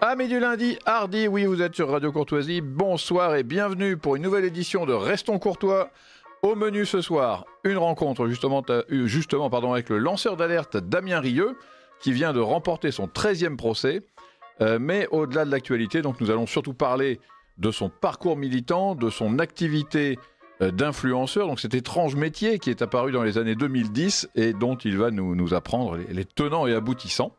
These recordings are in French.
Amis du lundi, hardi, oui, vous êtes sur Radio Courtoisie. Bonsoir et bienvenue pour une nouvelle édition de Restons Courtois. Au menu ce soir, une rencontre justement avec le lanceur d'alerte Damien Rieu, qui vient de remporter son 13e procès. Mais au-delà de l'actualité, donc nous allons surtout parler de son parcours militant, de son activité d'influenceur, donc cet étrange métier qui est apparu dans les années 2010 et dont il va nous apprendre les tenants et aboutissants.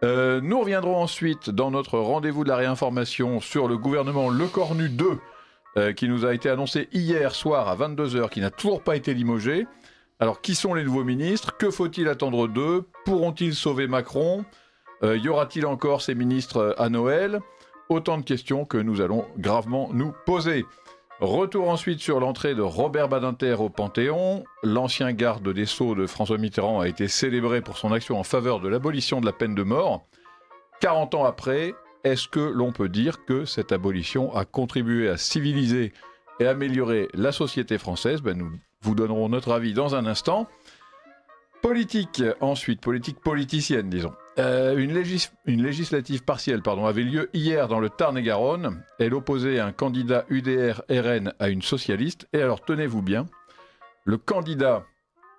Nous reviendrons ensuite dans notre rendez-vous de la réinformation sur le gouvernement Lecornu 2 qui nous a été annoncé hier soir à 22h, qui n'a toujours pas été limogé. Alors, qui sont les nouveaux ministres? Que faut-il attendre d'eux? Pourront-ils sauver Macron? Y aura-t-il encore ces ministres à Noël? Autant de questions que nous allons gravement nous poser. Retour ensuite sur l'entrée de Robert Badinter au Panthéon. L'ancien garde des Sceaux de François Mitterrand a été célébré pour son action en faveur de l'abolition de la peine de mort. 40 ans après, est-ce que l'on peut dire que cette abolition a contribué à civiliser et améliorer la société française? Nous vous donnerons notre avis dans un instant. Politique ensuite, politique politicienne disons. Une législative partielle avait lieu hier dans le Tarn-et-Garonne. Elle opposait un candidat UDR-RN à une socialiste. Et alors tenez-vous bien, le candidat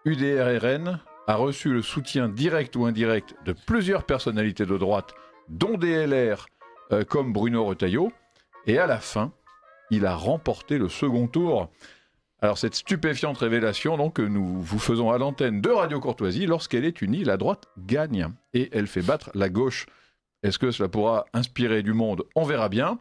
UDR-RN a reçu le soutien direct ou indirect de plusieurs personnalités de droite, dont des LR comme Bruno Retailleau. Et à la fin, il a remporté le second tour. Alors cette stupéfiante révélation donc, que nous vous faisons à l'antenne de Radio Courtoisie, lorsqu'elle est unie, la droite gagne et elle fait battre la gauche. Est-ce que cela pourra inspirer du monde? On verra bien.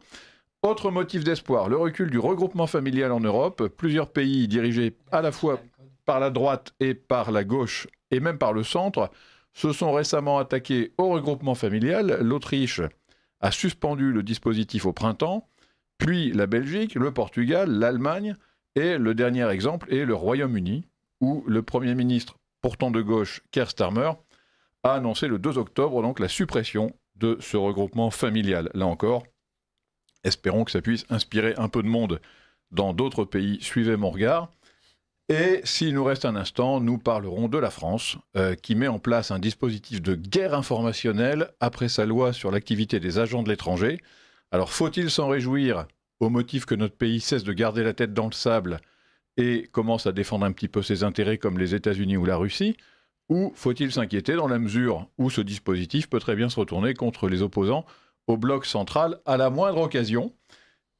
Autre motif d'espoir, le recul du regroupement familial en Europe. Plusieurs pays dirigés à la fois par la droite et par la gauche et même par le centre se sont récemment attaqués au regroupement familial. L'Autriche a suspendu le dispositif au printemps, puis la Belgique, le Portugal, l'Allemagne. Et le dernier exemple est le Royaume-Uni, où le Premier ministre, pourtant de gauche, Keir Starmer, a annoncé le 2 octobre donc, la suppression de ce regroupement familial. Là encore, espérons que ça puisse inspirer un peu de monde dans d'autres pays. Suivez mon regard. Et s'il nous reste un instant, nous parlerons de la France, qui met en place un dispositif de guerre informationnelle après sa loi sur l'activité des agents de l'étranger. Alors faut-il s'en réjouir au motif que notre pays cesse de garder la tête dans le sable et commence à défendre un petit peu ses intérêts comme les États-Unis ou la Russie, ou faut-il s'inquiéter dans la mesure où ce dispositif peut très bien se retourner contre les opposants au bloc central à la moindre occasion?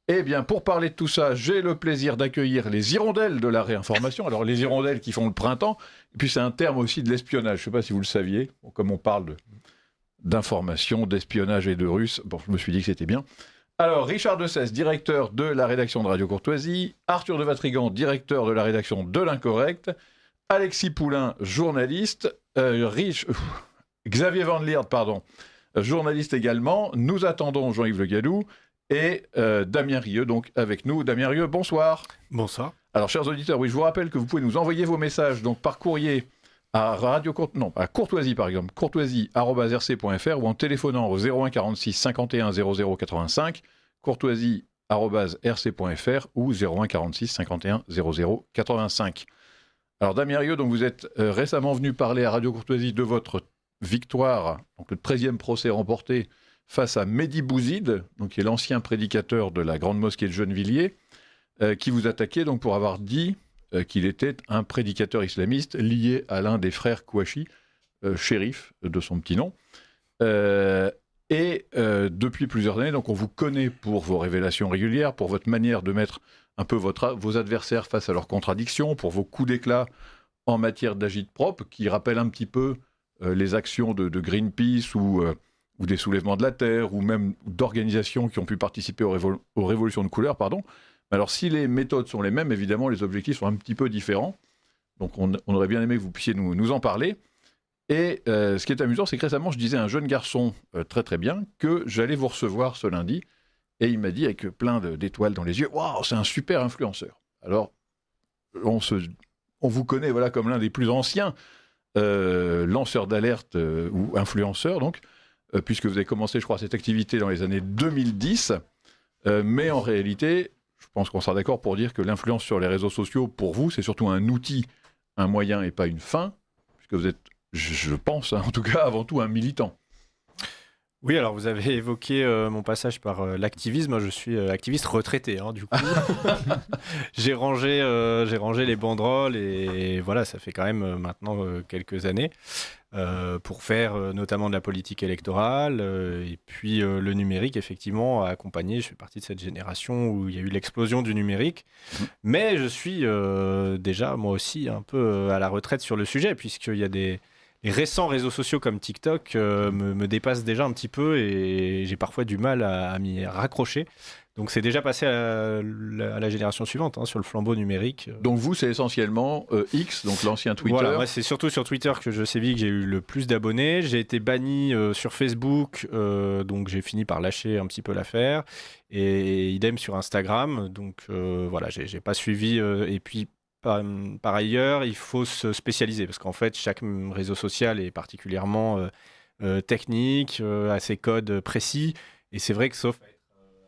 Eh bien, pour parler de tout ça, j'ai le plaisir d'accueillir les hirondelles de la réinformation. Alors, les hirondelles qui font le printemps, et puis c'est un terme aussi de l'espionnage. Je ne sais pas si vous le saviez, comme on parle d'information, d'espionnage et de russe, bon, je me suis dit que c'était bien. Alors, Richard Dessès, directeur de la rédaction de Radio Courtoisie, Arthur de Vatrigan, directeur de la rédaction de l'Incorrect, Alexis Poulain, journaliste, Xavier Van Lierde, journaliste également. Nous attendons Jean-Yves Le Gallou et Damien Rieu, donc avec nous. Damien Rieu, bonsoir. Bonsoir. Alors, chers auditeurs, oui, je vous rappelle que vous pouvez nous envoyer vos messages donc par courrier à à Courtoisie par exemple, courtoisie@rc.fr ou en téléphonant au 01 46 51 00 85, courtoisie@rc.fr ou 01 46 51 00 85. Alors Damien Rieu, donc vous êtes récemment venu parler à Radio Courtoisie de votre victoire, donc le 13e procès remporté face à Mehdi Bouzid, donc qui est l'ancien prédicateur de la grande mosquée de Gennevilliers, qui vous attaquait donc pour avoir dit qu'il était un prédicateur islamiste lié à l'un des frères Kouachi, shérif de son petit nom. Depuis plusieurs années, donc on vous connaît pour vos révélations régulières, pour votre manière de mettre un peu vos adversaires face à leurs contradictions, pour vos coups d'éclat en matière d'agit-prop, qui rappellent un petit peu les actions de Greenpeace ou des soulèvements de la Terre, ou même d'organisations qui ont pu participer aux révolutions de couleur, Alors, si les méthodes sont les mêmes, évidemment, les objectifs sont un petit peu différents. Donc, on aurait bien aimé que vous puissiez nous en parler. Et ce qui est amusant, c'est que récemment, je disais à un jeune garçon très très bien que j'allais vous recevoir ce lundi. Et il m'a dit, avec plein d'étoiles dans les yeux, « Waouh, c'est un super influenceur !» Alors, on vous connaît comme l'un des plus anciens lanceurs d'alerte ou influenceurs, donc, puisque vous avez commencé, je crois, cette activité dans les années 2010. Mais en réalité, je pense qu'on sera d'accord pour dire que l'influence sur les réseaux sociaux, pour vous, c'est surtout un outil, un moyen et pas une fin, puisque vous êtes, je pense, en tout cas, avant tout un militant. Oui, alors vous avez évoqué mon passage par l'activisme. Moi, je suis activiste retraité, hein, du coup. J'ai rangé les banderoles et voilà, ça fait quand même maintenant quelques années pour faire notamment de la politique électorale et puis le numérique, effectivement, a accompagné. Je fais partie de cette génération où il y a eu l'explosion du numérique. Mais je suis déjà, moi aussi, un peu à la retraite sur le sujet, puisqu'il y a les récents réseaux sociaux comme TikTok me dépassent déjà un petit peu et j'ai parfois du mal à m'y raccrocher. Donc c'est déjà passé à la génération suivante, hein, sur le flambeau numérique. Donc vous, c'est essentiellement X, donc l'ancien Twitter. Voilà, moi c'est surtout sur Twitter que je sais que j'ai eu le plus d'abonnés. J'ai été banni sur Facebook, donc j'ai fini par lâcher un petit peu l'affaire. Et idem sur Instagram, donc voilà, j'ai pas suivi. Et puis par ailleurs, il faut se spécialiser parce qu'en fait, chaque réseau social est particulièrement technique, a ses codes précis. Et c'est vrai que sauf à être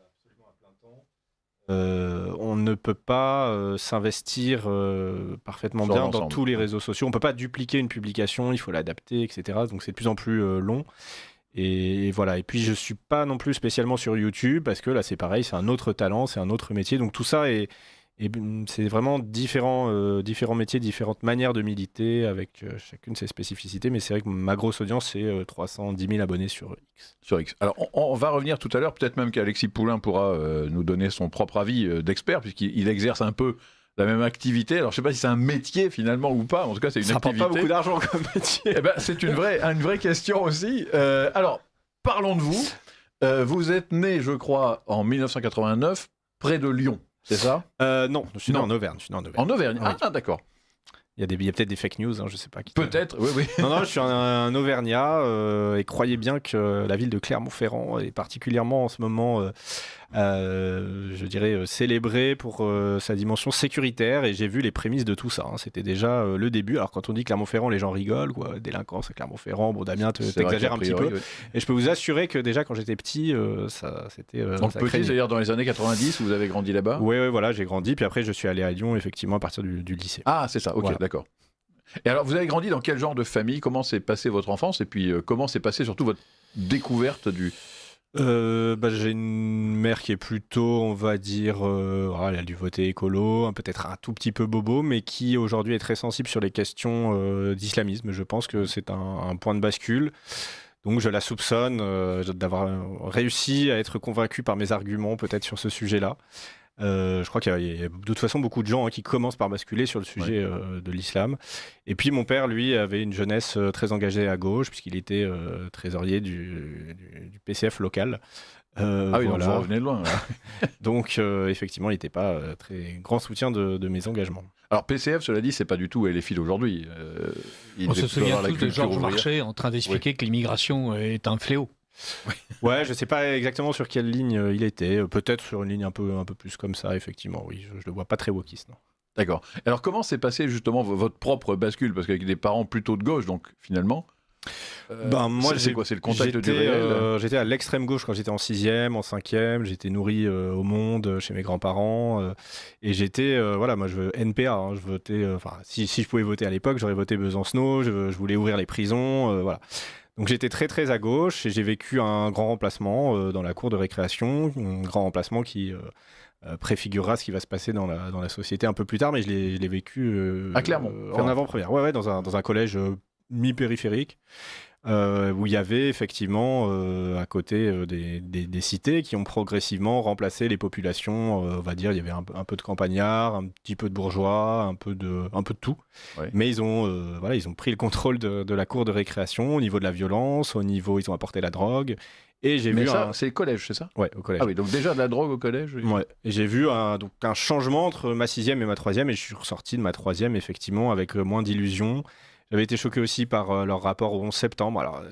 absolument à plein temps, on ne peut pas s'investir parfaitement Sur bien l'ensemble. dans tous les réseaux sociaux. On ne peut pas dupliquer une publication, il faut l'adapter, etc. Donc c'est de plus en plus long. Et voilà. Et puis je suis pas non plus spécialement sur YouTube parce que là c'est pareil, c'est un autre talent, c'est un autre métier. Donc tout ça c'est vraiment différents métiers, différentes manières de militer avec chacune ses spécificités. Mais c'est vrai que ma grosse audience, c'est 310 000 abonnés sur X. Sur X. Alors, on va revenir tout à l'heure, peut-être même qu'Alexis Poulain pourra nous donner son propre avis d'expert, puisqu'il exerce un peu la même activité. Alors, je ne sais pas si c'est un métier finalement ou pas. En tout cas, c'est une Ça activité. rapporte pas beaucoup d'argent comme métier. Eh ben, c'est une vraie question aussi. Alors, parlons de vous. Vous êtes né, je crois, en 1989, près de Lyon. C'est ça ? Non, je suis né en Auvergne. En Auvergne. Oui. Ah, d'accord. Il y a peut-être des fake news, hein, je sais pas. Peut-être, oui. Non, je suis un Auvergnat et croyez bien que la ville de Clermont-Ferrand est particulièrement en ce moment, je dirais, célébrée pour sa dimension sécuritaire et j'ai vu les prémices de tout ça. Hein. C'était déjà le début. Alors quand on dit Clermont-Ferrand, les gens rigolent, quoi. Délinquance à Clermont-Ferrand. Bon, Damien, t'exagères un petit peu. Oui. Et je peux vous assurer que déjà quand j'étais petit, c'était. Donc petit, c'est-à-dire dans les années 90, vous avez grandi là-bas ? Oui, voilà, j'ai grandi. Puis après, je suis allé à Lyon, effectivement, à partir du lycée. Ah, c'est ça, ok, voilà. D'accord. Et alors, vous avez grandi dans quel genre de famille ? Comment s'est passée votre enfance ? Et puis, comment s'est passée surtout votre découverte du... J'ai une mère qui est plutôt, on va dire, elle a dû voter écolo, peut-être un tout petit peu bobo, mais qui aujourd'hui est très sensible sur les questions d'islamisme. Je pense que c'est un point de bascule. Donc je la soupçonne d'avoir réussi à être convaincu par mes arguments peut-être sur ce sujet-là. Je crois qu'il y a de toute façon beaucoup de gens qui commencent par basculer sur le sujet de l'islam. Et puis mon père, lui, avait une jeunesse très engagée à gauche, puisqu'il était trésorier du PCF local. Ah oui, voilà. Donc vous revenez de loin. Donc effectivement, il n'était pas très grand soutien de mes engagements. Alors PCF, cela dit, c'est pas du tout les filles d'aujourd'hui. On se souvient tous de Georges Marchais en train d'expliquer que l'immigration est un fléau. Ouais, je sais pas exactement sur quelle ligne il était. Peut-être sur une ligne un peu plus comme ça, effectivement. Oui, je le vois pas très wokiste, non. D'accord. Alors comment s'est passé justement votre propre bascule ? Parce qu'avec des parents plutôt de gauche, donc finalement... moi, c'est quoi ? C'est le contact du réel j'étais à l'extrême gauche quand j'étais en 6e, en 5e. J'étais nourri au Monde, chez mes grands-parents. Et j'étais, moi, je veux NPA. Hein, je votais, si je pouvais voter à l'époque, j'aurais voté Besancenot. Je voulais ouvrir les prisons. Voilà. Donc j'étais très très à gauche et j'ai vécu un grand remplacement dans la cour de récréation. Un grand remplacement qui... préfigurera ce qui va se passer dans la société un peu plus tard, mais je l'ai vécu à Clermont, en avant-première. Ouais, dans un collège mi-périphérique, où il y avait effectivement à côté des cités qui ont progressivement remplacé les populations. On va dire, il y avait un peu de campagnards, un petit peu de bourgeois, un peu de tout. Ouais. Mais ils ont pris le contrôle de la cour de récréation au niveau de la violence, ils ont apporté la drogue. Et j'ai vu c'est le collège, c'est ça ? Ouais, au collège. Ah oui, donc déjà de la drogue au collège. Ouais. Et j'ai vu un changement entre ma 6e et ma 3e, et je suis ressorti de ma 3e effectivement avec moins d'illusions. J'avais été choqué aussi par leur rapport au 11 septembre. Alors,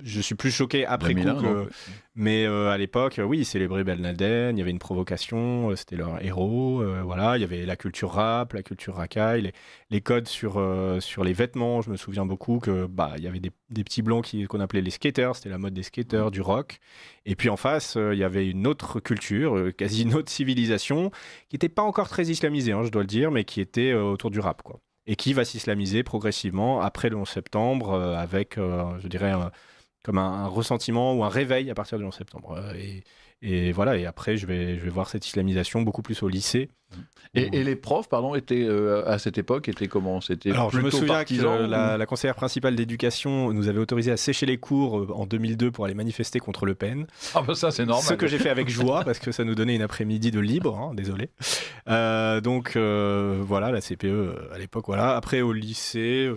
je suis plus choqué après 2001, coup mais à l'époque, oui, ils célébraient Ben Laden, il y avait une provocation, c'était leur héros. Voilà, il y avait la culture rap, la culture racaille, les codes sur les vêtements. Je me souviens beaucoup que il y avait des petits blancs qu'on appelait les skaters, c'était la mode des skaters, du rock. Et puis en face, il y avait une autre culture, quasi une autre civilisation, qui n'était pas encore très islamisée, hein, je dois le dire, mais qui était autour du rap, quoi. Et qui va s'islamiser progressivement après le 11 septembre avec, je dirais, comme un ressentiment ou un réveil à partir du 11 septembre. Et voilà, et après, je vais voir cette islamisation beaucoup plus au lycée. Et les profs, pardon, étaient à cette époque, étaient comment? C'était Alors, je me souviens partisan, que la conseillère principale d'éducation nous avait autorisé à sécher les cours en 2002 pour aller manifester contre Le Pen. Ah bah ça, c'est normal. Ce que j'ai fait avec joie, parce que ça nous donnait une après-midi de libre, hein, désolé. Donc, voilà, la CPE à l'époque, voilà. Après, au lycée...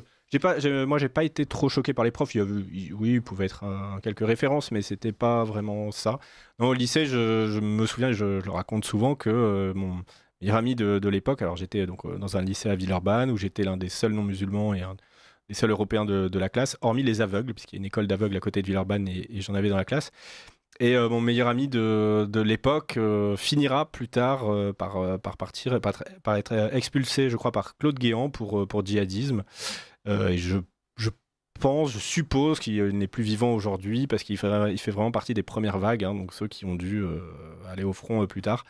moi, j'ai pas été trop choqué par les profs. Il pouvait être quelques références, mais c'était pas vraiment ça. Non, au lycée, je me souviens, je le raconte souvent, que mon meilleur ami de l'époque, alors j'étais donc dans un lycée à Villeurbanne, où j'étais l'un des seuls non-musulmans et un des seuls européens de la classe, hormis les aveugles, puisqu'il y a une école d'aveugles à côté de Villeurbanne, et j'en avais dans la classe. Et mon meilleur ami de l'époque finira plus tard par être expulsé, je crois, par Claude Guéant pour djihadisme. Et je suppose qu'il n'est plus vivant aujourd'hui, parce qu'il fait vraiment partie des premières vagues, hein, donc ceux qui ont dû aller au front plus tard.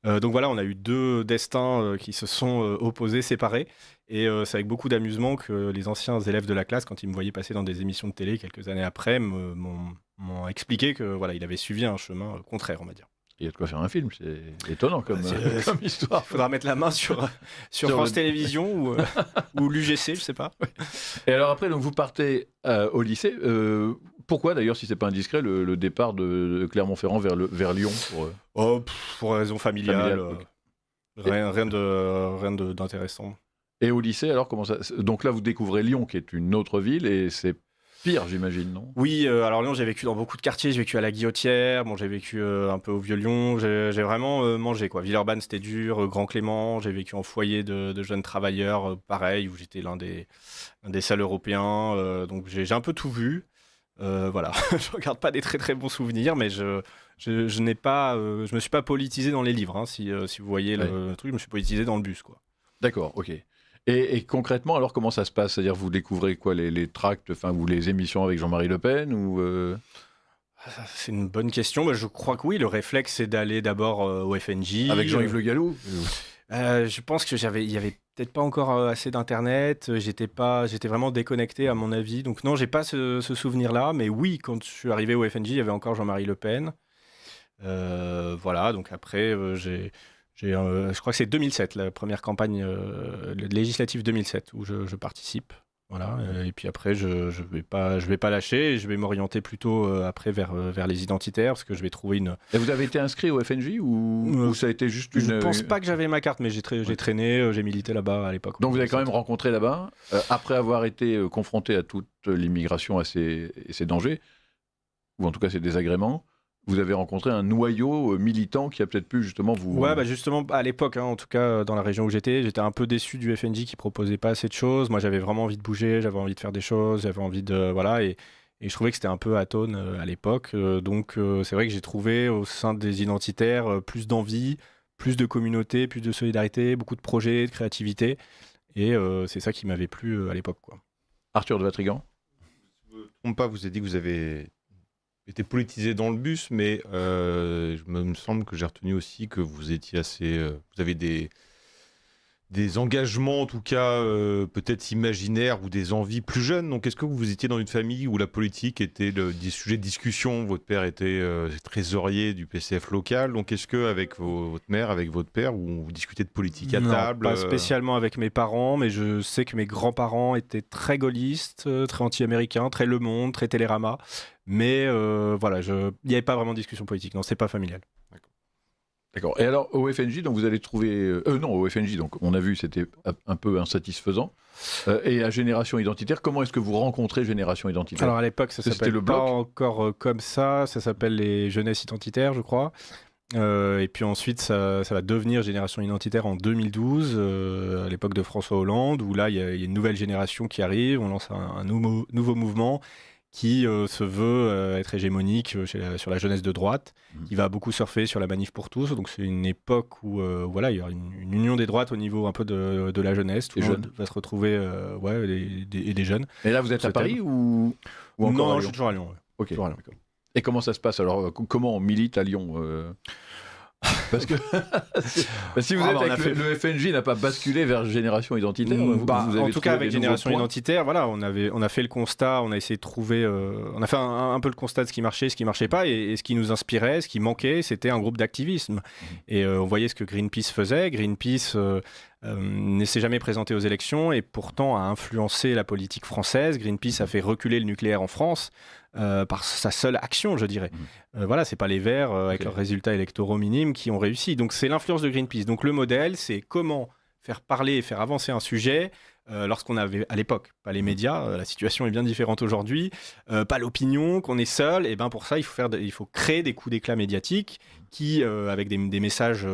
Donc voilà, on a eu deux destins qui se sont opposés, séparés. Et c'est avec beaucoup d'amusement que les anciens élèves de la classe, quand ils me voyaient passer dans des émissions de télé quelques années après, m'ont expliqué que voilà, il avait suivi un chemin contraire, on va dire. Il y a de quoi faire un film, c'est étonnant comme histoire. Il faudra mettre la main sur France Télévisions ou l'UGC, je sais pas. Et alors après, donc vous partez au lycée. Pourquoi d'ailleurs, si c'est pas indiscret, le départ de Clermont-Ferrand vers Lyon pour raison familiale. Okay. Rien d'intéressant. Et au lycée, alors comment ça? Donc là, vous découvrez Lyon, qui est une autre ville, et c'est pire, j'imagine, non? Oui, alors Lyon, j'ai vécu dans beaucoup de quartiers. J'ai vécu à la Guillotière, j'ai vécu un peu au Vieux-Lyon. J'ai vraiment mangé, quoi. Villeurbanne, c'était dur. Grand Clément, j'ai vécu en foyer de jeunes travailleurs, pareil, où j'étais l'un des seuls Européens. Donc j'ai un peu tout vu. Voilà, je regarde pas des très très bons souvenirs, mais je n'ai pas, je me suis pas politisé dans les livres, hein, si vous voyez le truc, je me suis politisé dans le bus, quoi. D'accord, ok. Et concrètement, alors comment ça se passe? C'est-à-dire, vous découvrez quoi, les tracts, ou les émissions avec Jean-Marie Le Pen ou C'est une bonne question. Je crois que oui, le réflexe, c'est d'aller d'abord au FNJ. Avec Jean-Yves Le Gallou Je pense que il y avait peut-être pas encore assez d'internet. J'étais vraiment déconnecté, à mon avis. Donc non, j'ai pas ce souvenir-là. Mais oui, quand je suis arrivé au FNJ, il y avait encore Jean-Marie Le Pen. Voilà. Donc après, je crois que c'est 2007, la première campagne législative 2007, où je participe. Voilà. Et puis après, je vais pas lâcher. Et je vais m'orienter plutôt après vers les identitaires, parce que je vais trouver une. Et vous avez été inscrit au FNJ ou ça a été juste une. Je pense pas que j'avais ma carte, mais j'ai traîné, j'ai milité là-bas à l'époque. Donc vous avez quand même rencontré là-bas, après avoir été confronté à toute l'immigration et ses dangers, ou en tout cas ses désagréments. Vous avez rencontré un noyau militant qui a peut-être pu justement vous... Ouais, justement, à l'époque, hein, en tout cas dans la région où j'étais un peu déçu du FNJ qui proposait pas assez de choses. Moi, j'avais vraiment envie de bouger, j'avais envie de faire des choses, j'avais envie de... Voilà, et je trouvais que c'était un peu atone à l'époque. Donc, c'est vrai que j'ai trouvé au sein des identitaires plus d'envie, plus de communauté, plus de solidarité, beaucoup de projets, de créativité. Et c'est ça qui m'avait plu à l'époque, quoi. Arthur de Vatrigan? Je ne me trompe pas, vous avez dit que vous avez... était politisé dans le bus, mais me semble que j'ai retenu aussi que vous étiez assez... vous avez des engagements, en tout cas, peut-être imaginaires ou des envies plus jeunes. Donc, est-ce que vous étiez dans une famille où la politique était des sujets de discussion? Votre père était trésorier du PCF local. Donc, est-ce qu'avec votre mère, avec votre père, vous discutez de politique à table? Pas spécialement avec mes parents, mais je sais que mes grands-parents étaient très gaullistes, très anti-américains, très Le Monde, très Télérama. Mais voilà, il n'y avait pas vraiment de discussion politique. Non, c'est pas familial. D'accord. Et alors, au FNJ, donc vous allez trouver... non, au FNJ, donc on a vu, c'était un peu insatisfaisant. Et à Génération Identitaire, comment est-ce que vous rencontrez Génération Identitaire? Alors à l'époque, ça s'appelle pas encore comme ça s'appelle les Jeunesses Identitaires, je crois. Et puis ensuite, ça va devenir Génération Identitaire en 2012, à l'époque de François Hollande, où là, il y a une nouvelle génération qui arrive, on lance un nouveau mouvement qui se veut être hégémonique sur la jeunesse de droite, qui va beaucoup surfer sur la manif pour tous. Donc c'est une époque où voilà, il y aura une union des droites au niveau un peu de la jeunesse. Tout le monde va se retrouver, et des jeunes. Et là, vous êtes à Paris ou encore Non, à Lyon? je suis toujours à Lyon. Ouais. Ok. Et comment ça se passe alors? Comment on milite à Lyon? Parce que si vous êtes avec le FNJ n'a pas basculé vers Génération Identitaire. En tout cas, avec Génération Identitaire, voilà, on a fait le constat, on a essayé de trouver, on a fait un peu le constat de ce qui marchait pas, et ce qui nous inspirait, ce qui manquait, c'était un groupe d'activisme. Et on voyait ce que Greenpeace faisait. Greenpeace ne s'est jamais présenté aux élections et pourtant a influencé la politique française. Greenpeace a fait reculer le nucléaire en France. Par sa seule action, je dirais. Voilà, c'est pas les Verts avec leurs résultats électoraux minimes qui ont réussi. Donc c'est l'influence de Greenpeace. Donc le modèle, c'est comment faire parler et faire avancer un sujet lorsqu'on avait à l'époque pas les médias. La situation est bien différente aujourd'hui. Pas l'opinion, qu'on est seul. Et ben pour ça, il faut créer des coups d'éclat médiatiques qui, avec des messages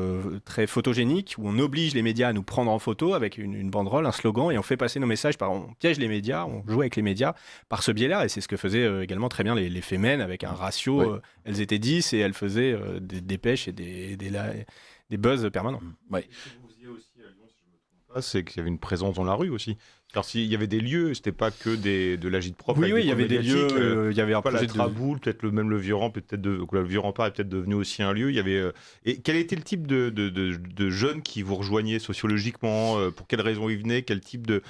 très photogéniques, où on oblige les médias à nous prendre en photo avec une banderole, un slogan, et on fait passer nos messages, on piège les médias, on joue avec les médias par ce biais-là, et c'est ce que faisaient également très bien les Femen, avec un ratio, elles étaient 10, et elles faisaient des dépêches et des buzz permanents. Ouais. Ce que vous faisiez aussi à Lyon, si je ne me trompe pas, c'est qu'il y avait une présence dans la rue aussi. Alors s'il y avait des lieux, c'était pas que de l'agite-propre. Oui, il y avait des lieux. Il y avait un projet de Traboul, peut-être même le Vieux-Rempart, le Vieux-Rempart est peut-être devenu aussi un lieu. Il y avait. Et quel était le type de jeunes qui vous rejoignaient sociologiquement? Pour quelles raisons ils venaient? Quel type de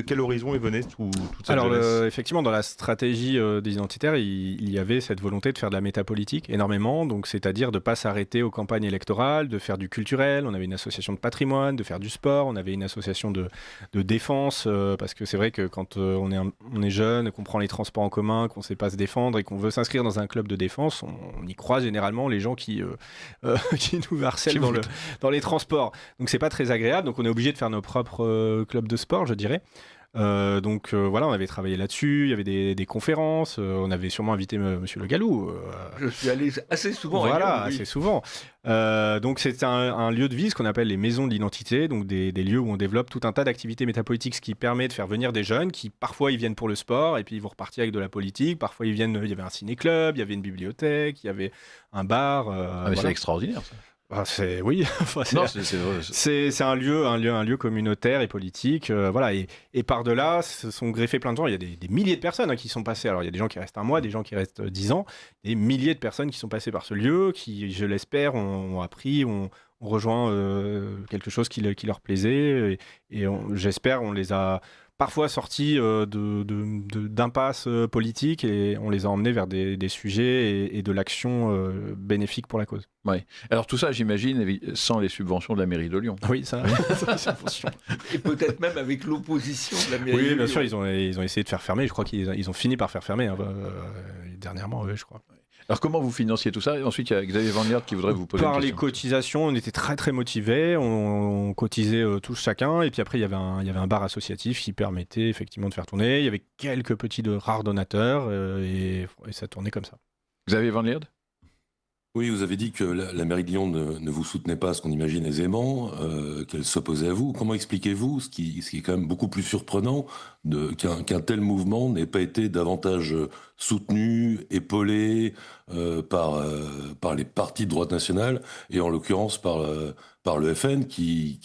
quel horizon ils venaient toute cette jeunesse? Effectivement, dans la stratégie des identitaires, il y avait cette volonté de faire de la métapolitique énormément. Donc, c'est-à-dire de ne pas s'arrêter aux campagnes électorales, de faire du culturel. On avait une association de patrimoine, de faire du sport. On avait une association de défense, parce que c'est vrai que quand on est jeune, qu'on prend les transports en commun, qu'on ne sait pas se défendre et qu'on veut s'inscrire dans un club de défense, on y croise généralement les gens qui nous harcèlent dans les transports. Donc c'est pas très agréable, donc on est obligé de faire nos propres clubs de sport, je dirais. Voilà, on avait travaillé là-dessus, il y avait des conférences, on avait sûrement invité Monsieur Le Gallou. Je suis allé assez souvent. Voilà, assez souvent. Donc c'est un lieu de vie, ce qu'on appelle les maisons de l'identité, donc des lieux où on développe tout un tas d'activités métapolitiques, ce qui permet de faire venir des jeunes qui parfois ils viennent pour le sport et puis ils vont repartir avec de la politique, parfois ils viennent, il y avait un ciné-club, il y avait une bibliothèque, il y avait un bar. Mais voilà. C'est extraordinaire ça. Oui, c'est un lieu communautaire et politique, voilà, et par-delà se sont greffés plein de gens. Il y a des milliers de personnes qui sont passées. Alors il y a des gens qui restent un mois, des gens qui restent 10 ans, des milliers de personnes qui sont passées par ce lieu, qui, je l'espère, ont appris, ont rejoint quelque chose qui leur plaisait, et j'espère on les a parfois sortis d'impasses politiques, et on les a emmenés vers des sujets et de l'action bénéfique pour la cause. Ouais. Alors tout ça, j'imagine, sans les subventions de la mairie de Lyon. Oui, ça. Et peut-être même avec l'opposition de la mairie de Lyon. Oui, bien sûr, ils ont essayé de faire fermer. Je crois qu'ils ont fini par faire fermer dernièrement, je crois. Alors comment vous financiez tout ça? Et ensuite, il y a Xavier Van Lierde qui voudrait vous poser une question. Par les cotisations, on était très très motivés, on cotisait tous chacun, et puis après il y avait un bar associatif qui permettait effectivement de faire tourner. Il y avait quelques petits rares donateurs, et ça tournait comme ça. Xavier Van Lierde? Oui, vous avez dit que la mairie de Lyon ne vous soutenait pas, ce qu'on imagine aisément, qu'elle s'opposait à vous. Comment expliquez-vous, ce qui est quand même beaucoup plus surprenant, qu'un tel mouvement n'ait pas été davantage soutenu, épaulé par les partis de droite nationale, et en l'occurrence par le FN, qui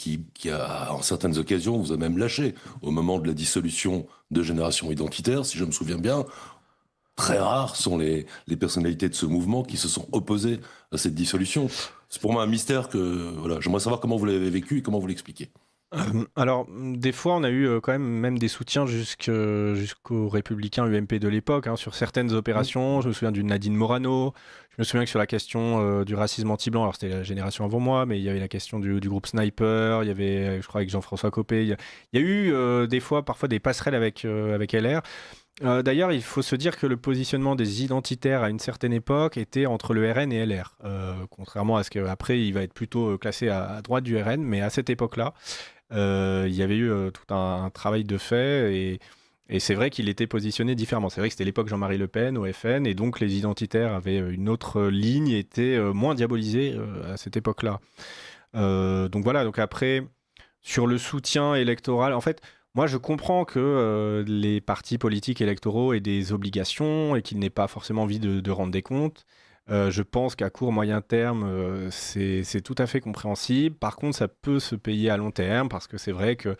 a, en certaines occasions, vous a même lâché au moment de la dissolution de Génération Identitaire, si je me souviens bien. Très rares sont les personnalités de ce mouvement qui se sont opposées à cette dissolution. C'est pour moi un mystère voilà, j'aimerais savoir comment vous l'avez vécu et comment vous l'expliquez. Alors, des fois, on a eu quand même des soutiens jusqu'aux Républicains UMP de l'époque, sur certaines opérations. Je me souviens d'une Nadine Morano. Je me souviens que sur la question du racisme anti-blanc, alors c'était la génération avant moi, mais il y avait la question du groupe Sniper, il y avait, je crois, avec Jean-François Copé. Il y a eu parfois des passerelles avec LR. D'ailleurs, il faut se dire que le positionnement des identitaires à une certaine époque était entre le RN et LR, contrairement à ce qu'après il va être plutôt classé à droite du RN, mais à cette époque-là, il y avait eu tout un travail de fait, et c'est vrai qu'il était positionné différemment. C'est vrai que c'était l'époque Jean-Marie Le Pen au FN, et donc les identitaires avaient une autre ligne, étaient moins diabolisés à cette époque-là. Donc voilà, donc après, sur le soutien électoral, en fait, moi, je comprends que les partis politiques électoraux aient des obligations et qu'ils n'aient pas forcément envie de rendre des comptes. Je pense qu'à court, moyen terme, c'est tout à fait compréhensible. Par contre, ça peut se payer à long terme, parce que c'est vrai que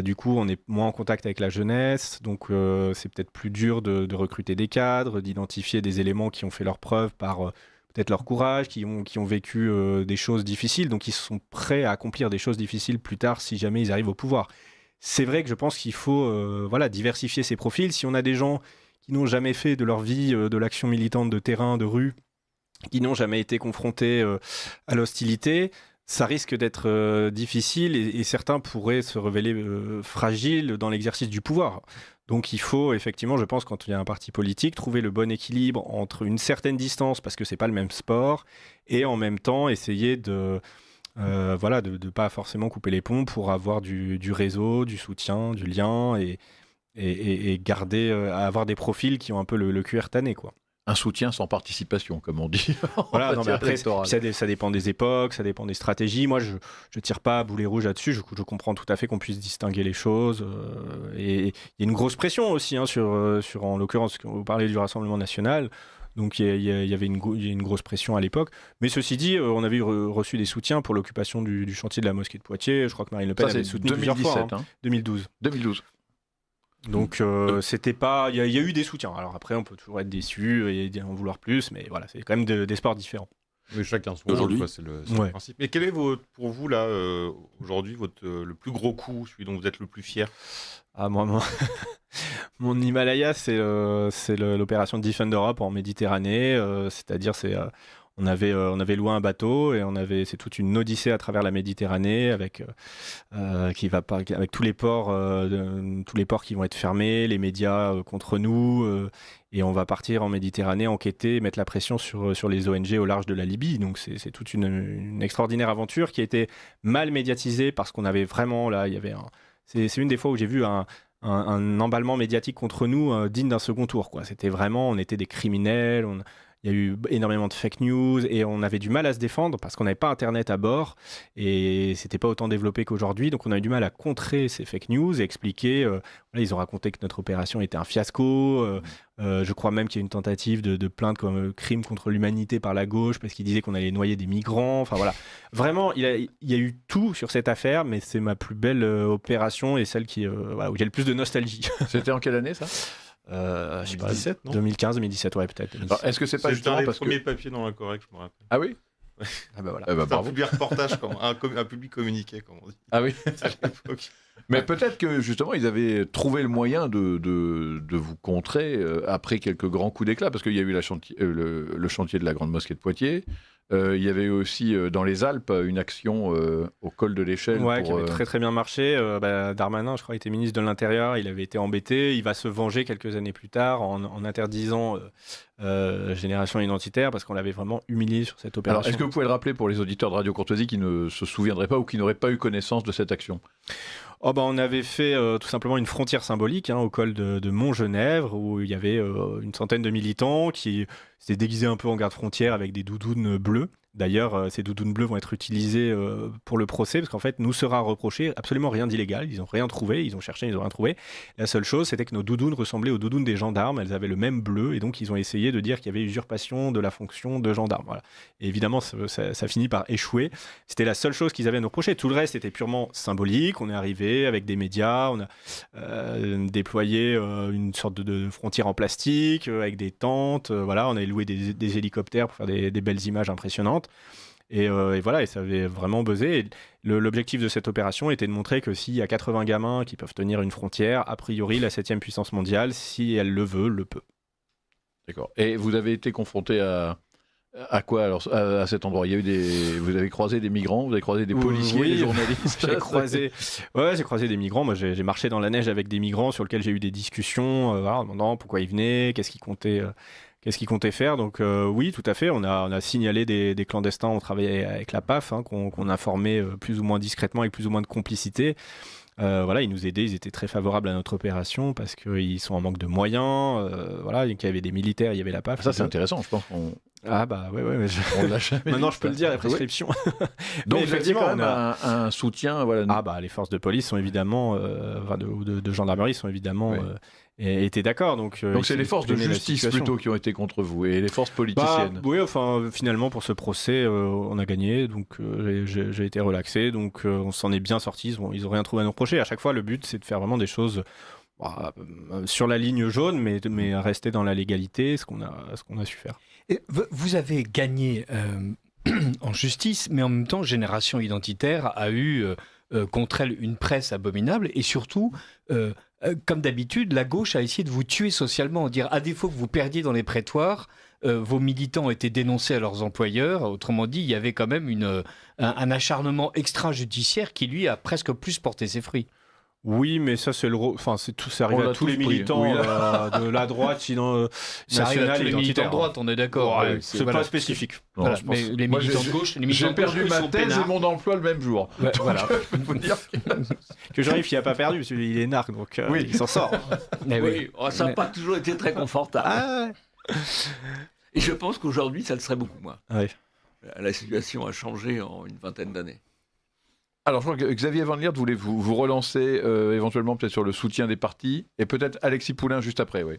du coup, on est moins en contact avec la jeunesse. Donc, c'est peut-être plus dur de recruter des cadres, d'identifier des éléments qui ont fait leurs preuves par peut-être leur courage, qui ont vécu des choses difficiles, donc ils sont prêts à accomplir des choses difficiles plus tard si jamais ils arrivent au pouvoir. C'est vrai que je pense qu'il faut diversifier ces profils. Si on a des gens qui n'ont jamais fait de leur vie de l'action militante de terrain, de rue, qui n'ont jamais été confrontés à l'hostilité, ça risque d'être difficile et certains pourraient se révéler fragiles dans l'exercice du pouvoir. Donc il faut effectivement, je pense, quand il y a un parti politique, trouver le bon équilibre entre une certaine distance, parce que c'est pas le même sport, et en même temps essayer de pas forcément couper les ponts pour avoir du réseau, du soutien, du lien, et garder, avoir des profils qui ont un peu le cuir tanné, quoi. Un soutien sans participation, comme on dit. Voilà, non, mais après, ça dépend des époques, ça dépend des stratégies. Moi, je ne tire pas à boulet rouge là-dessus. Je comprends tout à fait qu'on puisse distinguer les choses. Et il y a une grosse pression aussi, sur en l'occurrence, vous parlez du Rassemblement national. Donc, il y avait une grosse pression à l'époque. Mais ceci dit, on avait reçu des soutiens pour l'occupation du chantier de la mosquée de Poitiers. Je crois que Marine Le Pen avait soutenu 2017, plusieurs fois. 2012. Donc c'était pas, il y a eu des soutiens. Alors après on peut toujours être déçu et en vouloir plus, mais voilà, c'est quand même des sports différents. Oui, chacun son rôle, c'est le principe. Mais quel est pour vous là aujourd'hui le plus gros coup, celui dont vous êtes le plus fier? Ah moi, mon Himalaya, c'est l'opération Defend Europe en Méditerranée, c'est-à-dire on avait loué un bateau et c'est toute une odyssée à travers la Méditerranée avec tous les ports qui vont être fermés, les médias contre nous, et on va partir en Méditerranée, enquêter, mettre la pression sur les ONG au large de la Libye. Donc c'est toute une extraordinaire aventure qui a été mal médiatisée parce qu'on avait vraiment là, c'est une des fois où j'ai vu un emballement médiatique contre nous digne d'un second tour, quoi. C'était vraiment, on était des criminels. Il y a eu énormément de fake news et on avait du mal à se défendre parce qu'on n'avait pas Internet à bord et c'était pas autant développé qu'aujourd'hui. Donc on a eu du mal à contrer ces fake news et expliquer. Ils ont raconté que notre opération était un fiasco. Je crois même qu'il y a une tentative de plainte comme crime contre l'humanité par la gauche parce qu'ils disaient qu'on allait noyer des migrants. Enfin voilà. Vraiment, il y a eu tout sur cette affaire, mais c'est ma plus belle opération et celle où j'ai le plus de nostalgie. C'était en quelle année ça? Je sais pas, 2017, non 2015, 2017, ouais, peut-être. Alors, est-ce que c'est pas justement parce que... premier papier dans l'Incorrect, je me rappelle. Ah oui? Ah bah voilà. C'est un public reportage, un public communiqué, comme on dit. Ah oui. À l'époque. Mais peut-être que justement ils avaient trouvé le moyen de vous contrer après quelques grands coups d'éclat, parce qu'il y a eu le chantier de la Grande Mosquée de Poitiers. Il y avait aussi dans les Alpes une action au col de l'Échelle. Qui avait très très bien marché. Darmanin, je crois, était ministre de l'Intérieur. Il avait été embêté. Il va se venger quelques années plus tard en interdisant Génération Identitaire parce qu'on l'avait vraiment humilié sur cette opération. Alors, est-ce que vous pouvez le rappeler pour les auditeurs de Radio Courtoisie qui ne se souviendraient pas ou qui n'auraient pas eu connaissance de cette action? On avait fait tout simplement une frontière symbolique au col de Mont-Genèvre où il y avait une centaine de militants qui s'étaient déguisés un peu en garde-frontière avec des doudounes bleues. D'ailleurs, ces doudounes bleues vont être utilisées pour le procès parce qu'en fait, nous sera reproché absolument rien d'illégal. Ils n'ont rien trouvé, ils ont cherché, ils n'ont rien trouvé. La seule chose, c'était que nos doudounes ressemblaient aux doudounes des gendarmes. Elles avaient le même bleu et donc ils ont essayé de dire qu'il y avait usurpation de la fonction de gendarme. Voilà. Et évidemment, ça finit par échouer. C'était la seule chose qu'ils avaient à nous reprocher. Tout le reste était purement symbolique. On est arrivé avec des médias, on a déployé une sorte de frontière en plastique avec des tentes. On a loué des hélicoptères pour faire des belles images impressionnantes. Et voilà, et ça avait vraiment buzzé. L'objectif de cette opération était de montrer que s'il y a 80 gamins qui peuvent tenir une frontière, a priori, la 7e puissance mondiale, si elle le veut, le peut. D'accord. Et vous avez été confronté à quoi alors à cet endroit? Vous avez croisé des migrants, vous avez croisé des policiers, des journalistes? J'ai croisé des migrants. Moi, j'ai marché dans la neige avec des migrants sur lesquels j'ai eu des discussions, en demandant pourquoi ils venaient, qu'est-ce qu'ils comptaient faire. Donc oui, tout à fait. On a signalé des clandestins. On travaillait avec la PAF, qu'on informait plus ou moins discrètement avec plus ou moins de complicité. Ils nous aidaient, ils étaient très favorables à notre opération parce qu'ils sont en manque de moyens. Il y avait des militaires, il y avait la PAF. Ça, c'est intéressant, je pense. Ah bah ouais. On l'a jamais Maintenant, dit, je peux le dire, la prescription. Donc, effectivement, on a un soutien. Les forces de police sont évidemment, de gendarmerie sont évidemment étaient d'accord. Donc c'est les forces de justice plutôt qui ont été contre vous et les forces politiciennes. Finalement, pour ce procès, on a gagné. Donc j'ai été relaxé. Donc on s'en est bien sortis. Ils n'ont rien trouvé à nous reprocher. À chaque fois, le but, c'est de faire vraiment des choses sur la ligne jaune, mais rester dans la légalité, ce qu'on a su faire. Et vous avez gagné en justice, mais en même temps, Génération Identitaire a eu contre elle une presse abominable et surtout, comme d'habitude, la gauche a essayé de vous tuer socialement, dire à défaut que vous perdiez dans les prétoires, vos militants étaient dénoncés à leurs employeurs. Autrement dit, il y avait quand même un acharnement extrajudiciaire qui, lui, a presque plus porté ses fruits. Oui, mais ça, c'est ça arrive à tous les militants de la droite, sinon ça arrive à tous les militants de droite, on est d'accord. Ouais, c'est pas spécifique. Voilà, mais les militants de gauche, j'ai perdu ma thèse et mon emploi le même jour. Ouais, voilà. Je peux vous dire que Jean-Yves, il n'a pas perdu, parce qu'il est narc, donc il s'en sort. Oui, ça n'a pas toujours été très confortable. Et je pense qu'aujourd'hui, ça le serait beaucoup moins. Ouais. La situation a changé en une vingtaine d'années. Alors, je crois que Xavier Van Liert voulait vous relancer éventuellement peut-être sur le soutien des partis et peut-être Alexis Poulain juste après, oui.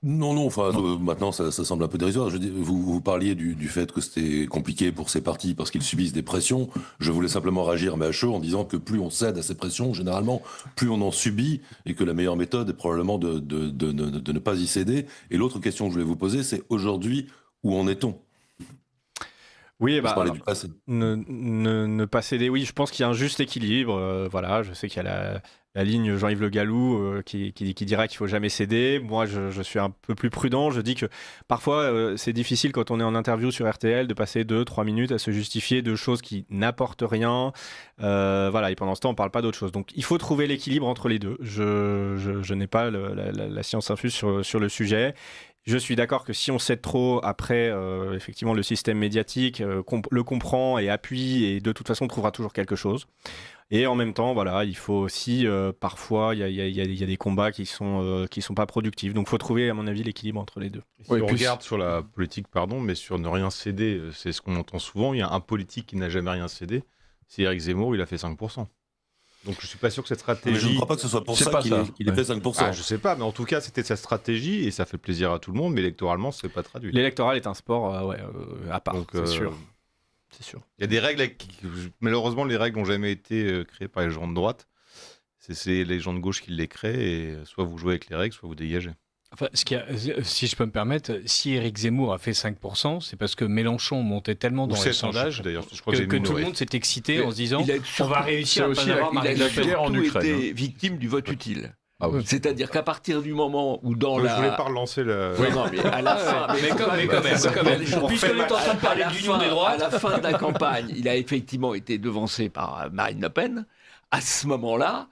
Non, maintenant ça semble un peu dérisoire. Vous parliez du fait que c'était compliqué pour ces partis parce qu'ils subissent des pressions. Je voulais simplement réagir mais à chaud en disant que plus on cède à ces pressions, généralement, plus on en subit et que la meilleure méthode est probablement de ne pas y céder. Et l'autre question que je voulais vous poser, c'est aujourd'hui, où en est-on ? Oui, du passé. Ne pas céder, oui, je pense qu'il y a un juste équilibre. Voilà, je sais qu'il y a la ligne Jean-Yves Le Gallou qui dira qu'il ne faut jamais céder. Moi, je suis un peu plus prudent. Je dis que parfois, c'est difficile quand on est en interview sur RTL de passer 2-3 minutes à se justifier de choses qui n'apportent rien. Voilà, et pendant ce temps, on ne parle pas d'autre chose. Donc, il faut trouver l'équilibre entre les deux. Je n'ai pas la science infuse sur le sujet. Je suis d'accord que si on cède trop, après, effectivement, le système médiatique le comprend et appuie, et de toute façon, on trouvera toujours quelque chose. Et en même temps, voilà, il faut aussi, parfois, il y a des combats qui sont pas productifs. Donc, il faut trouver, à mon avis, l'équilibre entre les deux. Si on regarde sur la politique, mais sur ne rien céder, c'est ce qu'on entend souvent. Il y a un politique qui n'a jamais rien cédé. C'est Éric Zemmour, il a fait 5%. Donc je suis pas sûr que cette stratégie. Mais je ne crois pas que ce soit pour ça qu'il ait fait 5%. Je sais pas, mais en tout cas c'était sa stratégie et ça fait plaisir à tout le monde, mais électoralement c'est pas traduit. L'électoral est un sport à part, c'est sûr. C'est sûr. Il y a des règles malheureusement les règles n'ont jamais été créées par les gens de droite. C'est les gens de gauche qui les créent et soit vous jouez avec les règles, soit vous dégagez. Enfin, si je peux me permettre, si Éric Zemmour a fait 5%, c'est parce que Mélenchon montait tellement dans les sondages que tout le monde s'est excité en se disant on va réussir à pas avoir Marine Le Pen. Il a surtout été victime du vote utile. Ah oui. C'est-à-dire qu'à partir du moment où dans Je voulais pas relancer le... Oui, non, mais à la fin... mais quand même. Puisqu'on est en train de parler d'union des droites... À la fin de la campagne, il a effectivement été devancé par Marine Le Pen. À ce moment-là...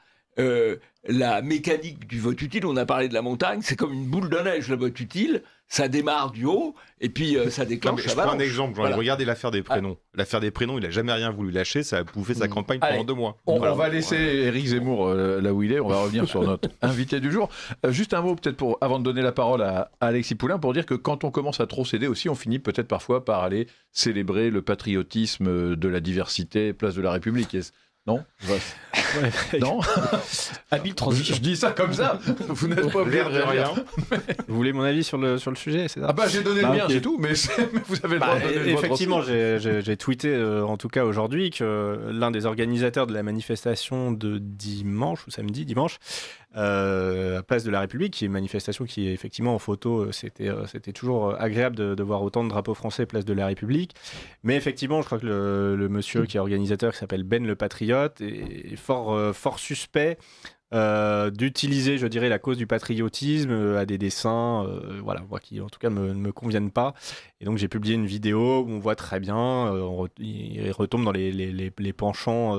la mécanique du vote utile, on a parlé de la montagne, c'est comme une boule de neige, le vote utile, ça démarre du haut, et puis ça déclenche. Je prends un exemple, regardez l'affaire des prénoms. L'affaire des prénoms, il n'a jamais rien voulu lâcher, ça a bouffé sa campagne pendant 2 mois. On va laisser Éric Zemmour là où il est, on va revenir sur notre invité du jour. Juste un mot peut-être avant de donner la parole à Alexis Poulain, pour dire que quand on commence à trop céder aussi, on finit peut-être parfois par aller célébrer le patriotisme de la diversité, place de la République. Non Non. Habile transition. Je dis ça comme ça. Vous n'êtes pas obligé de rien. Vous voulez mon avis sur le sujet, c'est ça ? J'ai donné le mien, c'est tout, mais vous avez le droit de donner le vôtre. Effectivement, j'ai tweeté en tout cas aujourd'hui que l'un des organisateurs de la manifestation de dimanche, place de la République, qui est une manifestation qui est effectivement en photo, c'était toujours agréable de voir autant de drapeaux français place de la République. Mais effectivement, je crois que le monsieur qui est organisateur, qui s'appelle Ben le Patriote, est fort suspect d'utiliser, je dirais, la cause du patriotisme à des dessins moi, qui en tout cas ne me conviennent pas. Et donc j'ai publié une vidéo où on voit très bien, il retombe dans les penchants...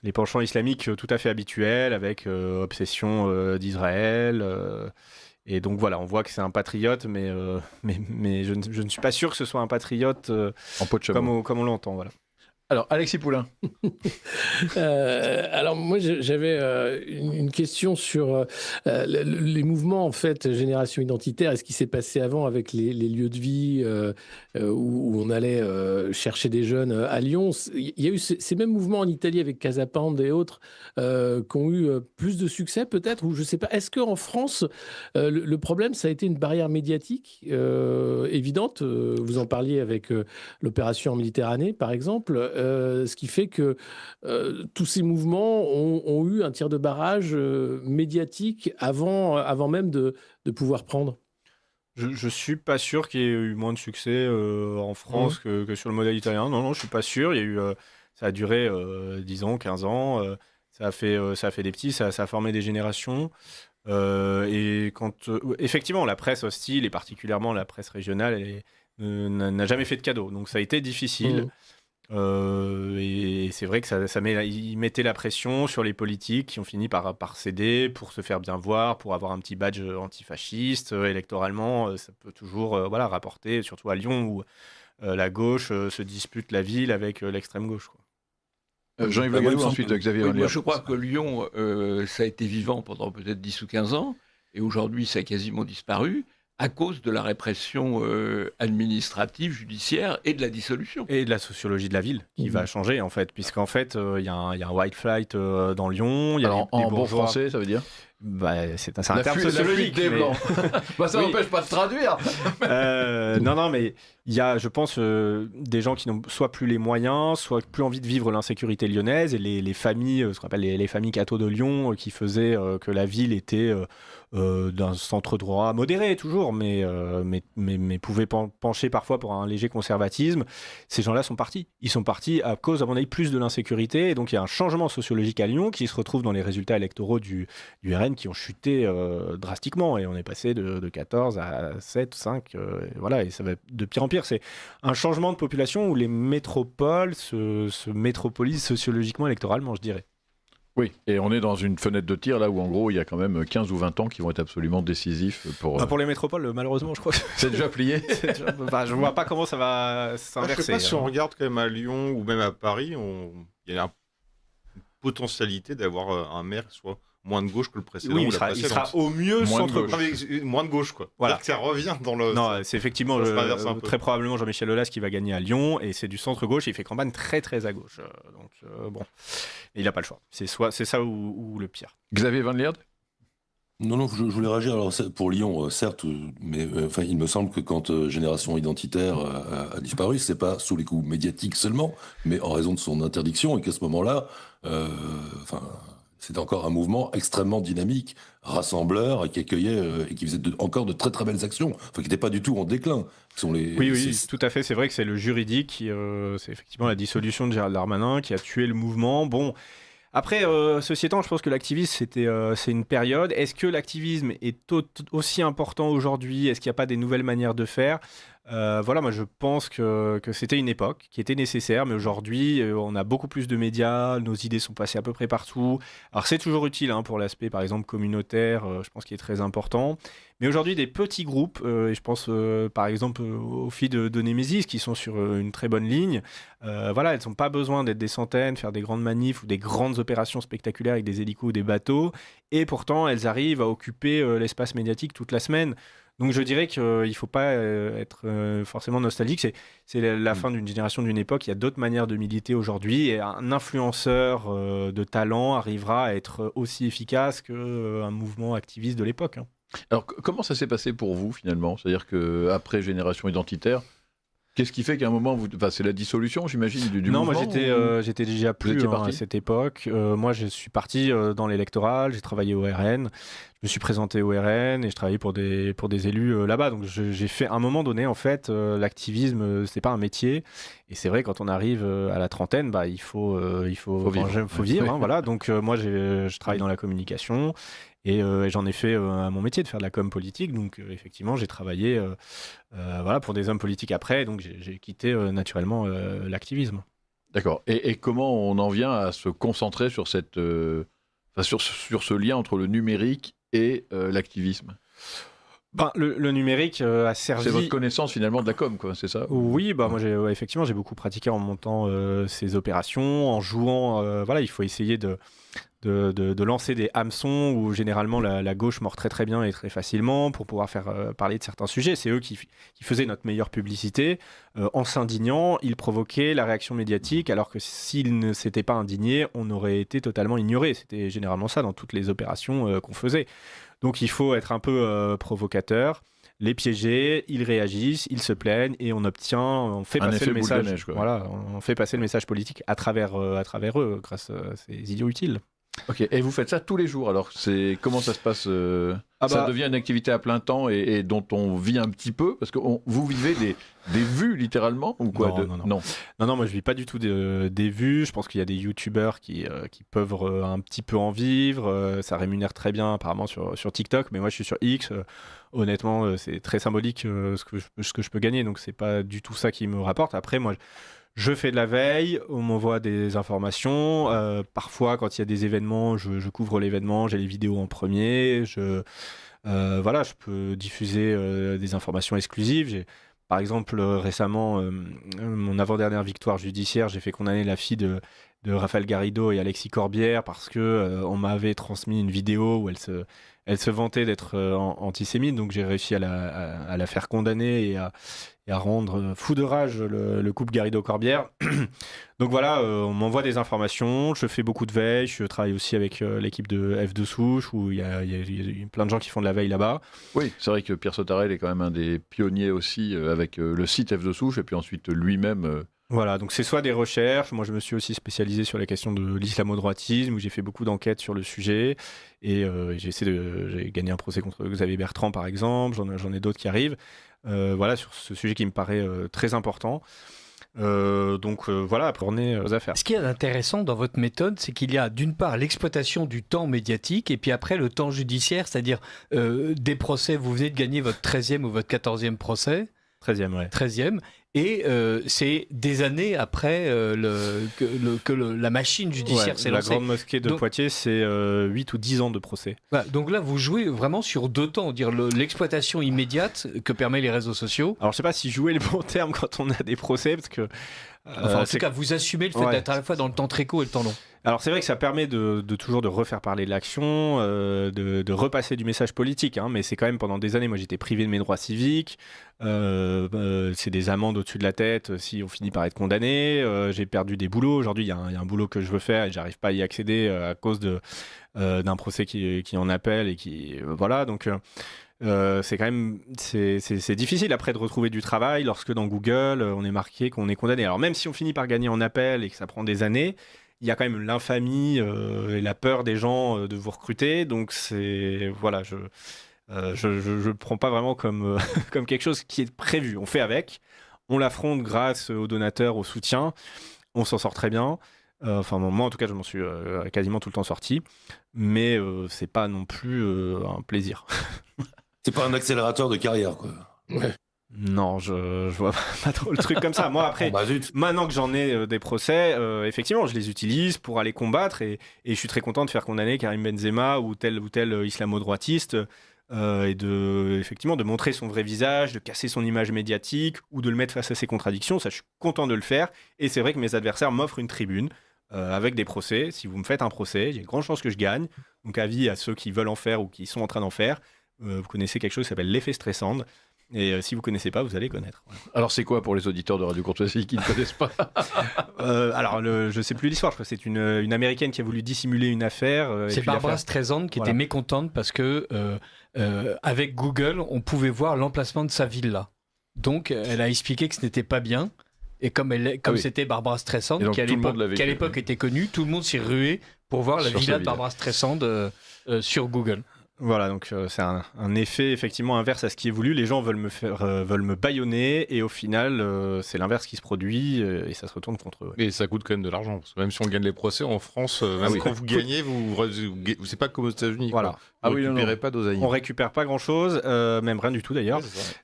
les penchants islamiques tout à fait habituels, avec obsession d'Israël. Et donc voilà, on voit que c'est un patriote, mais je ne suis pas sûr que ce soit un patriote en peau de chameau, comme on l'entend. Voilà. Alors, Alexis Poulain. Alors, moi, j'avais une question sur les mouvements, en fait, Génération Identitaire, et ce qui s'est passé avant avec les lieux de vie où on allait chercher des jeunes à Lyon. Il y a eu ces mêmes mouvements en Italie avec Casa Pound et autres qui ont eu plus de succès, peut-être, ou je ne sais pas. Est-ce qu'en France, le problème, ça a été une barrière médiatique évidente ? Vous en parliez avec l'opération en Méditerranée, par exemple. ce qui fait que tous ces mouvements ont eu un tir de barrage médiatique avant même de pouvoir prendre. Je suis pas sûr qu'il y ait eu moins de succès en France que sur le modèle italien. Non, je suis pas sûr. Il y a eu, ça a duré 10 ans, 15 ans. Ça a fait des petits, ça a formé des générations. Et effectivement, la presse hostile, et particulièrement la presse régionale, n'a jamais fait de cadeau. Donc ça a été difficile. Et c'est vrai que il mettait la pression sur les politiques qui ont fini par céder pour se faire bien voir, pour avoir un petit badge antifasciste. Électoralement, ça peut toujours rapporter, surtout à Lyon où la gauche se dispute la ville avec l'extrême gauche, quoi. Jean-Yves Le Gallou, ensuite Xavier Van Moi, Lierde. je crois que Lyon, ça a été vivant pendant peut-être 10 ou 15 ans, et aujourd'hui, ça a quasiment disparu à cause de la répression administrative, judiciaire et de la dissolution. Et de la sociologie de la ville qui va changer, en fait, puisqu'en fait, il y a un white flight dans Lyon. Il y a Alors, en bon français, ça veut dire c'est un terme sociologique. Des Blancs. Ça n'empêche pas de traduire. Non, mais il y a, je pense, des gens qui n'ont soit plus les moyens, soit plus envie de vivre l'insécurité lyonnaise, et les familles, ce qu'on appelle les familles catho de Lyon, qui faisaient que la ville était d'un centre droit modéré toujours, mais pouvaient pencher parfois pour un léger conservatisme. Ces gens-là sont partis. Ils sont partis à cause, à mon avis, plus de l'insécurité, et donc il y a un changement sociologique à Lyon qui se retrouve dans les résultats électoraux du RN qui ont chuté drastiquement, et on est passé de 14 à 7, 5, et ça va de pire en pire. C'est un changement de population où les métropoles se métropolisent sociologiquement, électoralement, je dirais. Oui, et on est dans une fenêtre de tir là où en gros il y a quand même 15 ou 20 ans qui vont être absolument décisifs pour... Pour les métropoles, malheureusement, je crois que c'est déjà plié. Je vois pas comment ça va s'inverser. Je sais pas si on regarde quand même à Lyon ou même à Paris, il y a une potentialité d'avoir un maire qui soit moins de gauche que le précédent. Oui, il sera au mieux moins de gauche, quoi. Voilà. Ça revient dans le... Non, c'est effectivement très probablement Jean-Michel Aulas qui va gagner à Lyon, et c'est du centre-gauche, et il fait campagne très très à gauche. Donc il n'a pas le choix. C'est ça ou le pire. Xavier Van Lierde. Non, je voulais réagir. Alors, pour Lyon, certes, mais il me semble que quand Génération Identitaire a disparu, c'est pas sous les coups médiatiques seulement, mais en raison de son interdiction, et qu'à ce moment-là, c'était encore un mouvement extrêmement dynamique, rassembleur, et qui accueillait et qui faisait encore de très très belles actions, qui n'était pas du tout en déclin. Oui, tout à fait. C'est vrai que c'est le juridique, c'est effectivement la dissolution de Gérald Darmanin qui a tué le mouvement. Bon. Après, ceci étant, je pense que l'activisme, c'est une période. Est-ce que l'activisme est aussi important aujourd'hui ? Est-ce qu'il n'y a pas des nouvelles manières de faire ? Moi je pense que c'était une époque qui était nécessaire, mais aujourd'hui on a beaucoup plus de médias, nos idées sont passées à peu près partout. Alors c'est toujours utile pour l'aspect par exemple communautaire, je pense qu'il est très important. Mais aujourd'hui des petits groupes, et je pense par exemple aux filles de Némésis qui sont sur une très bonne ligne, elles n'ont pas besoin d'être des centaines, faire des grandes manifs ou des grandes opérations spectaculaires avec des hélicos ou des bateaux, et pourtant elles arrivent à occuper l'espace médiatique toute la semaine. Donc je dirais qu'il ne faut pas être forcément nostalgique, c'est la fin d'une génération, d'une époque, il y a d'autres manières de militer aujourd'hui, et un influenceur de talent arrivera à être aussi efficace qu'un mouvement activiste de l'époque. Alors comment ça s'est passé pour vous finalement ? C'est-à-dire qu'après Génération Identitaire, qu'est-ce qui fait qu'à un moment, c'est la dissolution, j'imagine, du mouvement ? Non, moi j'étais déjà plus à cette époque. Moi je suis parti dans l'électoral, j'ai travaillé au RN. Je me suis présenté au RN et je travaillais pour des élus là-bas. Donc j'ai fait, à un moment donné, en fait, l'activisme, c'est pas un métier. Et c'est vrai, quand on arrive à la trentaine, il faut vivre. Voilà. Donc moi, je travaille dans la communication et j'en ai fait mon métier de faire de la com politique. Donc effectivement, j'ai travaillé pour des hommes politiques après. Donc j'ai quitté naturellement l'activisme. D'accord. Et comment on en vient à se concentrer sur cette... sur ce lien entre le numérique et l'activisme ? Le numérique a servi... C'est votre connaissance finalement de la com, quoi, c'est ça ? Oui, moi effectivement j'ai beaucoup pratiqué en montant ces opérations, en jouant. Il faut essayer de lancer des hameçons où généralement la gauche mord très très bien et très facilement pour pouvoir faire parler de certains sujets. C'est eux qui faisaient notre meilleure publicité. En s'indignant, ils provoquaient la réaction médiatique, alors que s'ils ne s'étaient pas indignés, on aurait été totalement ignorés. C'était généralement ça dans toutes les opérations qu'on faisait. Donc il faut être un peu provocateur, les piéger, ils réagissent, ils se plaignent et on fait passer le message. Neige, quoi. Voilà, on fait passer le message politique à travers eux grâce à ces idiots utiles. Ok, et vous faites ça tous les jours, alors comment ça se passe Ça devient une activité à plein temps et dont on vit un petit peu, parce que vous vivez des vues littéralement ou quoi? Non, moi je vis pas du tout des vues. Je pense qu'il y a des youtubeurs qui peuvent un petit peu en vivre. Ça rémunère très bien apparemment sur TikTok, mais moi je suis sur X. Honnêtement, c'est très symbolique ce que je peux gagner, donc c'est pas du tout ça qui me rapporte. Après, moi, je fais de la veille, on m'envoie des informations. Parfois, quand il y a des événements, je couvre l'événement, j'ai les vidéos en premier. Je peux diffuser des informations exclusives. Par exemple, récemment, mon avant-dernière victoire judiciaire, j'ai fait condamner la fille de Raphaël Garrido et Alexis Corbière parce que on m'avait transmis une vidéo où elle se vantait d'être antisémite, donc j'ai réussi à la faire condamner et à rendre fou de rage le couple Garrido-Corbière. Donc voilà, on m'envoie des informations, je fais beaucoup de veille, je travaille aussi avec l'équipe de F2 Souche, où il y a plein de gens qui font de la veille là-bas. Oui, c'est vrai que Pierre Sautarel est quand même un des pionniers aussi avec le site F2 Souche, et puis ensuite lui-même... Voilà, donc c'est soit des recherches, moi je me suis aussi spécialisé sur la question de l'islamo-droitisme, où j'ai fait beaucoup d'enquêtes sur le sujet, et j'ai gagné un procès contre Xavier Bertrand par exemple, j'en ai d'autres qui arrivent, sur ce sujet qui me paraît très important. Après on est aux affaires. Ce qui est intéressant dans votre méthode, c'est qu'il y a d'une part l'exploitation du temps médiatique et puis après le temps judiciaire, c'est-à-dire des procès, vous venez de gagner votre 13e ou votre 14e procès. 13e, ouais. 13e. Et c'est des années après que la machine judiciaire s'est lancée. La grande mosquée de Poitiers, c'est 8 ou 10 ans de procès. Voilà, donc là, vous jouez vraiment sur 2 temps, dire l'exploitation immédiate que permettent les réseaux sociaux. Alors, je sais pas si jouer le bon terme quand on a des procès, parce que... en tout cas, vous assumez le fait d'être à la fois dans le temps très court et le temps long. Alors c'est vrai que ça permet de toujours de refaire parler de l'action, de repasser du message politique, hein, mais c'est quand même pendant des années, moi j'étais privé de mes droits civiques, c'est des amendes au-dessus de la tête si on finit par être condamné, j'ai perdu des boulots, aujourd'hui il y a un boulot que je veux faire et j'arrive pas à y accéder à cause d'un procès qui en appelle et qui... donc... c'est quand même c'est difficile après de retrouver du travail lorsque dans Google on est marqué qu'on est condamné. Alors même si on finit par gagner en appel et que ça prend des années, il y a quand même l'infamie et la peur des gens de vous recruter. Donc je prends pas vraiment comme comme quelque chose qui est prévu. On fait avec, on l'affronte grâce aux donateurs, au soutien. On s'en sort très bien. Moi en tout cas je m'en suis quasiment tout le temps sorti, mais c'est pas non plus un plaisir. C'est pas un accélérateur de carrière, quoi. Ouais. Non, je vois pas trop le truc comme ça. Moi, après, maintenant que j'en ai des procès, effectivement, je les utilise pour aller combattre et je suis très content de faire condamner Karim Benzema ou tel islamo-droitiste et effectivement, de montrer son vrai visage, de casser son image médiatique ou de le mettre face à ses contradictions. Ça, je suis content de le faire et c'est vrai que mes adversaires m'offrent une tribune avec des procès. Si vous me faites un procès, il y a de grandes chances que je gagne. Donc, avis à ceux qui veulent en faire ou qui sont en train d'en faire. Vous connaissez quelque chose qui s'appelle l'effet Streisand. Et si vous ne connaissez pas, vous allez connaître. Voilà. Alors c'est quoi pour les auditeurs de Radio Courtoisie qui ne connaissent pas? Je ne sais plus l'histoire, je crois que c'est une Américaine qui a voulu dissimuler une affaire. C'est Barbara Streisand qui était mécontente parce que avec Google, on pouvait voir l'emplacement de sa villa. Donc elle a expliqué que ce n'était pas bien. Et comme c'était Barbara Streisand, qui à l'époque était connue, tout le monde s'y ruait pour voir la villa de Barbara Streisand sur Google. Voilà, donc c'est un effet effectivement inverse à ce qui est voulu. Les gens veulent me bâillonner et au final, c'est l'inverse qui se produit et ça se retourne contre eux. Et ça coûte quand même de l'argent. Parce que même si on gagne les procès en France, quand vous gagnez, c'est pas comme aux États-Unis. Voilà. Vous récupérez pas d'oseille. On récupère pas grand-chose, même rien du tout d'ailleurs.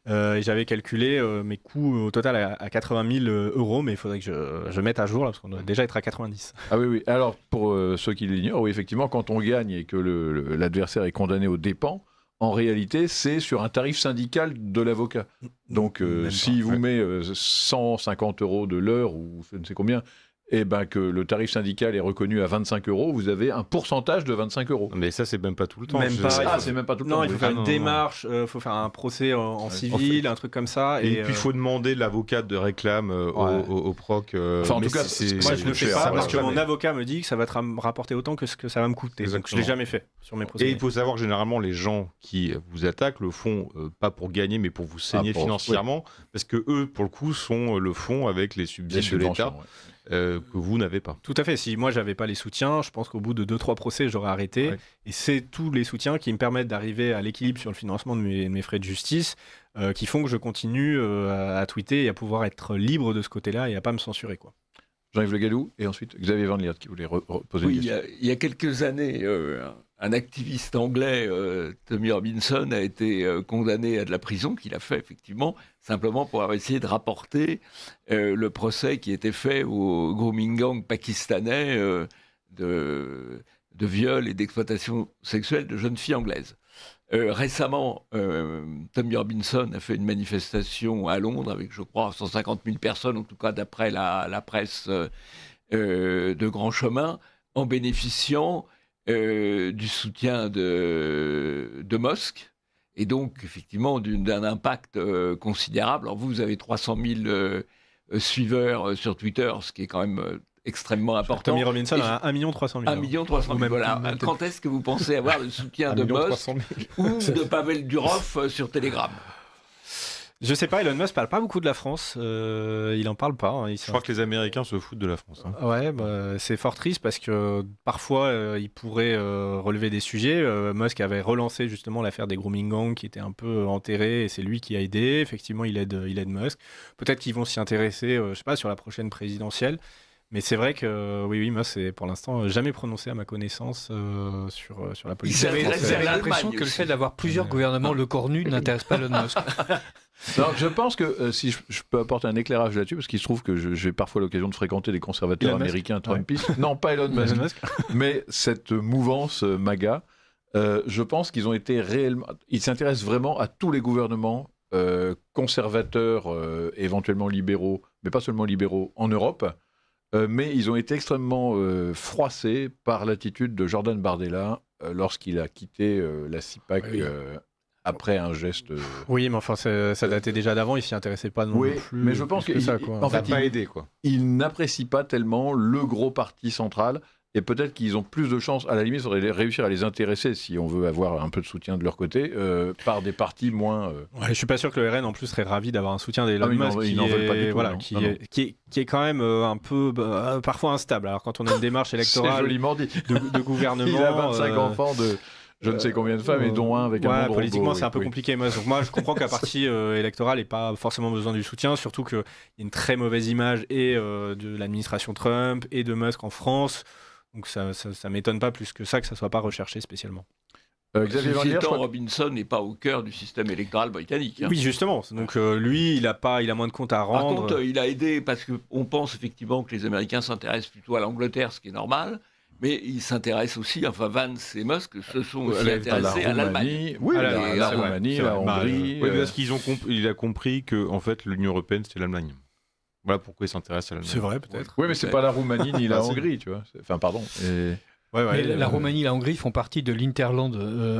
Et j'avais calculé mes coûts au total à 80 000 €, mais il faudrait que je mette à jour là, parce qu'on doit déjà être à 90. Ah oui. Alors pour ceux qui l'ignorent, oui, effectivement, quand on gagne et que l'adversaire est condamné aux dépens, en réalité, c'est sur un tarif syndical de l'avocat. Donc, s'il vous met 150 € de l'heure ou je ne sais combien, et ben que le tarif syndical est reconnu à 25 €, vous avez un pourcentage de 25 €. Mais ça, c'est même pas tout le temps. Même pas. Ah, c'est même pas tout le temps. Non, il faut oui. faire non, une démarche, il faut faire un procès en civil, un truc comme ça. Et puis il faut demander l'avocat de réclame au proc. Enfin, en mais tout cas, moi, je le fais cher, pas voilà. parce que mon avocat me dit que ça va te rapporter autant que ce que ça va me coûter. Donc, je Exactement. l'ai jamais fait sur mes Et procès. il faut savoir que généralement, les gens qui vous attaquent le font pas pour gagner, mais pour vous saigner financièrement. Parce que eux, pour le coup, sont le fonds avec les subsides Des de l'État subventions, ouais. que vous n'avez pas. Tout à fait. Si moi j'avais pas les soutiens, je pense qu'au bout de 2-3 procès, j'aurais arrêté. Ouais. Et c'est tous les soutiens qui me permettent d'arriver à l'équilibre sur le financement de mes frais de justice qui font que je continue à tweeter et à pouvoir être libre de ce côté-là et à pas me censurer, quoi. Jean-Yves Le Gallou et ensuite Xavier Van Liert qui voulait poser Oui, une question. il y a quelques années, un activiste anglais, Tommy Robinson, a été condamné à de la prison, qu'il a fait effectivement, simplement pour avoir essayé de rapporter le procès qui était fait au grooming gang pakistanais de viol et d'exploitation sexuelle de jeunes filles anglaises. Récemment, Tommy Robinson a fait une manifestation à Londres avec, je crois, 150 000 personnes, en tout cas d'après la presse de Grand Chemin, en bénéficiant du soutien de Musk, et donc effectivement d'un impact considérable. Alors vous avez 300 000 suiveurs sur Twitter, ce qui est quand même extrêmement important. Tommy Robinson a 1 300 000. 1 300 000. Voilà. Quand est-ce que vous pensez avoir le soutien de Musk ou de Pavel Durov sur Telegram? Je sais pas, Elon Musk parle pas beaucoup de la France. Il en parle pas. Hein, Je crois que les Américains se foutent de la France. Hein. Ouais, c'est fort triste parce que parfois il pourrait relever des sujets. Musk avait relancé justement l'affaire des grooming gangs qui était un peu enterrée et c'est lui qui a aidé. Effectivement, il aide Musk. Peut-être qu'ils vont s'y intéresser, je sais pas, sur la prochaine présidentielle. Mais c'est vrai que oui, Musk c'est pour l'instant jamais prononcé à ma connaissance sur la politique. s'est intéressé à J'avais l'impression l'Allemagne que le aussi. fait d'avoir plusieurs gouvernements le corps nu n'intéresse pas Elon Musk. Non, je pense que si je peux apporter un éclairage là-dessus, parce qu'il se trouve que j'ai parfois l'occasion de fréquenter des conservateurs Elon Musk. américains trumpistes. Non, pas Elon Musk, mais cette mouvance MAGA, je pense qu'ils ont été réellement... Ils s'intéressent vraiment à tous les gouvernements conservateurs, éventuellement libéraux, mais pas seulement libéraux, en Europe. Mais ils ont été extrêmement froissés par l'attitude de Jordan Bardella lorsqu'il a quitté la CIPAC après un geste... Oui, mais enfin, ça datait déjà d'avant, il s'y intéressait pas non Oui, plus. mais je pense plus que ça, quoi. en Ça fait, n'a pas aidé, quoi. ils n'apprécient pas tellement le gros parti central et peut-être qu'ils ont plus de chances, à la limite, de réussir à les intéresser, si on veut avoir un peu de soutien de leur côté, par des partis moins... Ouais, je suis pas sûr que le RN en plus serait ravi d'avoir un soutien d'Elon Ah oui, Musk ils n'en veulent pas du tout, voilà, non. qui Non, non. est quand même un peu parfois instable. Alors quand on a une démarche C'est électorale joliment dit. de gouvernement, Il a 25 enfants de je ne sais combien de femmes, et dont un avec un nom de politiquement robot, c'est un peu oui. compliqué. Donc moi je comprends qu'un parti électoral n'ait pas forcément besoin du soutien, surtout qu'il y a une très mauvaise image et de l'administration Trump et de Musk en France. Donc ça m'étonne pas plus que ça soit pas recherché spécialement. Xavier Van Ceci Liert, je étant, crois que- Robinson n'est pas au cœur du système électoral britannique. Hein. Oui, justement. Donc lui, il a moins de comptes à Par rendre. contre, il a aidé parce qu'on pense effectivement que les Américains s'intéressent plutôt à l'Angleterre, ce qui est normal, mais ils s'intéressent aussi, enfin Vance et Musk se sont aussi intéressés à l'Allemagne. Roumanie, oui, À la c'est vrai, Roumanie, c'est la vrai. Bah, Hongrie. Oui, parce qu'il a compris que en fait, l'Union européenne, c'était l'Allemagne. Voilà pourquoi il s'intéresse à l'Allemagne. C'est vrai, peut-être. Oui, mais c'est pas la Roumanie ni la Ah, si. Hongrie, tu vois. Enfin, pardon. Et- Mais la Roumanie et la Hongrie font partie de l'Interland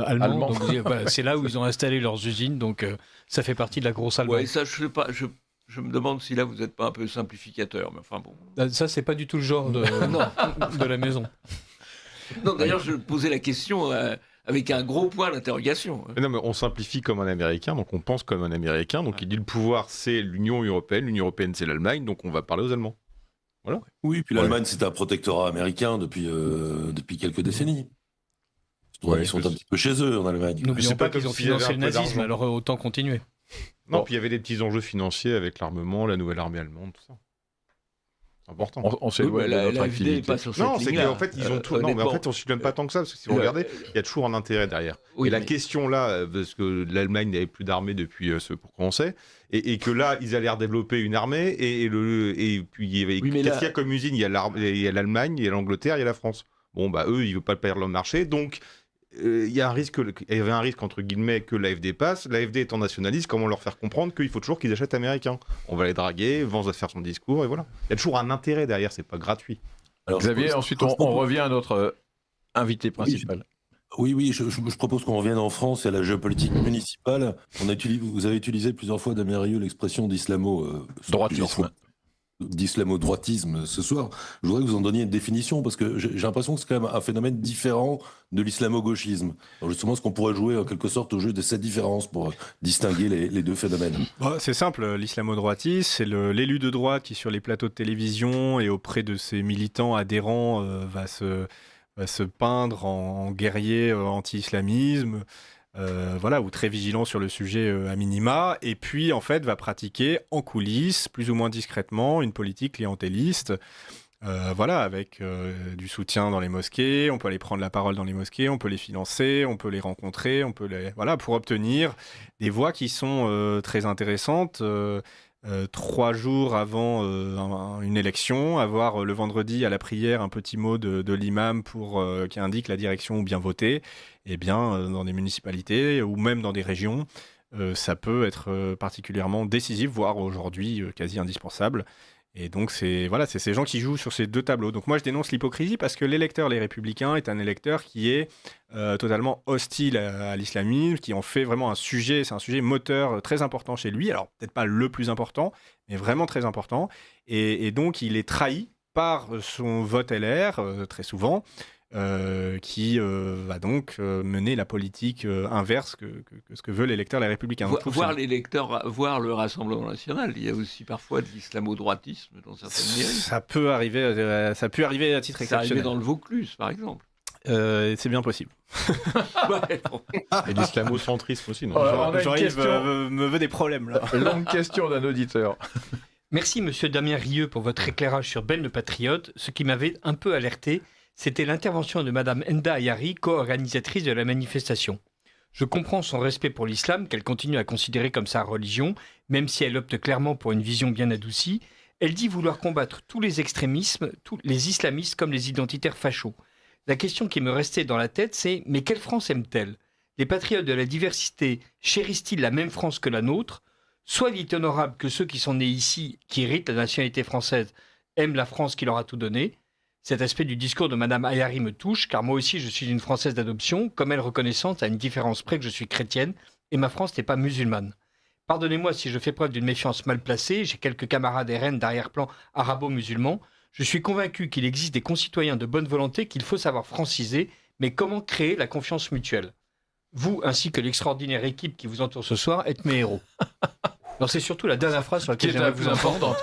allemand. Allemand. Donc, voilà, c'est là où ils ont installé leurs usines, donc ça fait partie de la grosse Allemagne. Ouais, ça, je sais pas. Je me demande si là vous n'êtes pas un peu simplificateur, mais enfin bon. Ça, c'est pas du tout le genre de la maison. Non, d'ailleurs, je posais la question avec un gros point d'interrogation. Mais non, mais on simplifie comme un Américain, donc on pense comme un Américain. Donc il dit le pouvoir, c'est l'Union européenne, c'est l'Allemagne, donc on va parler aux Allemands. Voilà. Oui, puis l'Allemagne, c'est un protectorat américain depuis quelques décennies. Ouais, Ils sont je- un petit peu chez eux en Allemagne. N'oublions c'est pas pas qu'ils comme ont s'il y avait financé un le peu nazisme, d'argent. alors autant continuer. Non, Bon. puis il y avait des petits enjeux financiers avec l'armement, la nouvelle armée allemande, tout ça. C'est important. On s'éloigne de notre l'AFD n'est activité. pas sur cette Non, c'est ligne-là. qu'en fait, ils ont tout. Non, mais en fait, on ne s'y donne pas tant que ça, parce que si vous regardez, il y a toujours un intérêt derrière. Oui, et la mais- question là, parce que l'Allemagne n'avait plus d'armée depuis ce pour commencer, et que là, ils allaient redévelopper une armée, et puis il y avait. Oui, mais Qu'est-ce là- qu'il y a comme usine? Il y a l'Allemagne, il y a l'Angleterre, il y a la France. Bon, bah eux, ils ne veulent pas perdre leur marché, donc il y avait un risque entre guillemets que l'AfD passe. L'AfD étant nationaliste, comment leur faire comprendre qu'il faut toujours qu'ils achètent américains? On va les draguer, Vance va faire son discours et voilà. Il y a toujours un intérêt derrière, c'est pas gratuit. Alors, Xavier, ensuite on revient à notre invité principal. Oui, je propose qu'on revienne en France et à la géopolitique municipale. Vous avez utilisé plusieurs fois, Damien Rieu, l'expression Droitisme. d'islamo-droitisme ce soir. Je voudrais que vous en donniez une définition parce que j'ai l'impression que c'est quand même un phénomène différent de l'islamo-gauchisme. Alors justement, est-ce qu'on pourrait jouer en quelque sorte au jeu de cette différence pour distinguer les deux phénomènes? C'est simple, l'islamo-droitisme, c'est l'élu de droite qui, sur les plateaux de télévision et auprès de ses militants adhérents, va se peindre en guerrier anti-islamisme, ou très vigilant sur le sujet à minima, et puis en fait va pratiquer en coulisses, plus ou moins discrètement, une politique clientéliste, avec du soutien dans les mosquées. On peut aller prendre la parole dans les mosquées, on peut les financer, on peut les rencontrer, pour obtenir des voix qui sont très intéressantes. 3 jours avant une élection, avoir le vendredi à la prière un petit mot de l'imam qui indique la direction ou bien voter, et bien dans des municipalités ou même dans des régions, ça peut être particulièrement décisif, voire aujourd'hui quasi indispensable. Et donc c'est ces gens qui jouent sur ces deux tableaux. Donc moi je dénonce l'hypocrisie parce que l'électeur Les Républicains est un électeur qui est totalement hostile à l'islamisme, qui en fait vraiment un sujet, c'est un sujet moteur très important chez lui. Alors peut-être pas le plus important, mais vraiment très important. Et donc il est trahi par son vote LR très souvent, qui va donc mener la politique inverse que ce que veut l'électeur Les Républicains. Voir le Rassemblement national, il y a aussi parfois de l'islamo-droitisme dans certaines mairies. Ça peut arriver à titre exceptionnel. Ça arrive dans le Vaucluse, par exemple. C'est bien possible. Et l'islamo-centrisme aussi, non? Jean-Yves me veut des problèmes, là. Longue question d'un auditeur. Merci, monsieur Damien Rieu, pour votre éclairage sur Ben le Patriote. Ce qui m'avait un peu alerté, c'était l'intervention de Madame Enda Ayari, co-organisatrice de la manifestation. Je comprends son respect pour l'islam, qu'elle continue à considérer comme sa religion, même si elle opte clairement pour une vision bien adoucie. Elle dit vouloir combattre tous les extrémismes, tous les islamistes comme les identitaires fachos. La question qui me restait dans la tête, c'est « Mais quelle France aime-t-elle ? Les patriotes de la diversité chérissent-ils la même France que la nôtre ? Soit il est honorable que ceux qui sont nés ici, qui héritent la nationalité française, aiment la France qui leur a tout donné. Cet aspect du discours de Madame Ayari me touche, car moi aussi je suis une Française d'adoption, comme elle reconnaissante à une différence près que je suis chrétienne, et ma France n'est pas musulmane. Pardonnez-moi si je fais preuve d'une méfiance mal placée, j'ai quelques camarades RN d'arrière-plan arabo-musulmans. Je suis convaincu qu'il existe des concitoyens de bonne volonté qu'il faut savoir franciser, mais comment créer la confiance mutuelle? Vous, ainsi que l'extraordinaire équipe qui vous entoure ce soir, êtes mes héros. Alors c'est surtout la dernière phrase sur laquelle j'aimerais vous entendre.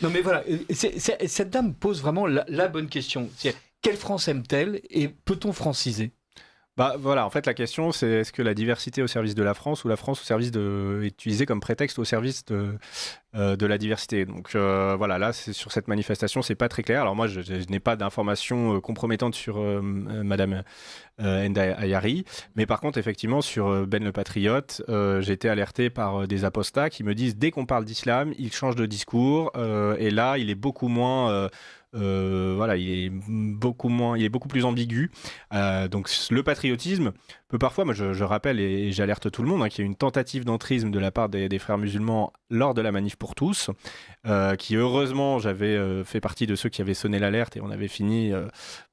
Non mais voilà, cette dame pose vraiment la bonne question. C'est quelle France aime-t-elle et peut-on franciser? En fait la question c'est est-ce que la diversité au service de la France ou la France au service est utilisée comme prétexte au service de la diversité. Donc là sur cette manifestation c'est pas très clair. Alors moi je n'ai pas d'informations compromettantes sur Madame Enda Ayari, mais par contre effectivement sur Ben le Patriote, j'ai été alerté par des apostats qui me disent dès qu'on parle d'islam il change de discours et là il est beaucoup moins il est beaucoup plus ambigu. Donc le patriotisme peut parfois, moi je rappelle et j'alerte tout le monde qu'il y a une tentative d'entrisme de la part des frères musulmans lors de la manif pour tous, qui heureusement j'avais fait partie de ceux qui avaient sonné l'alerte et on avait fini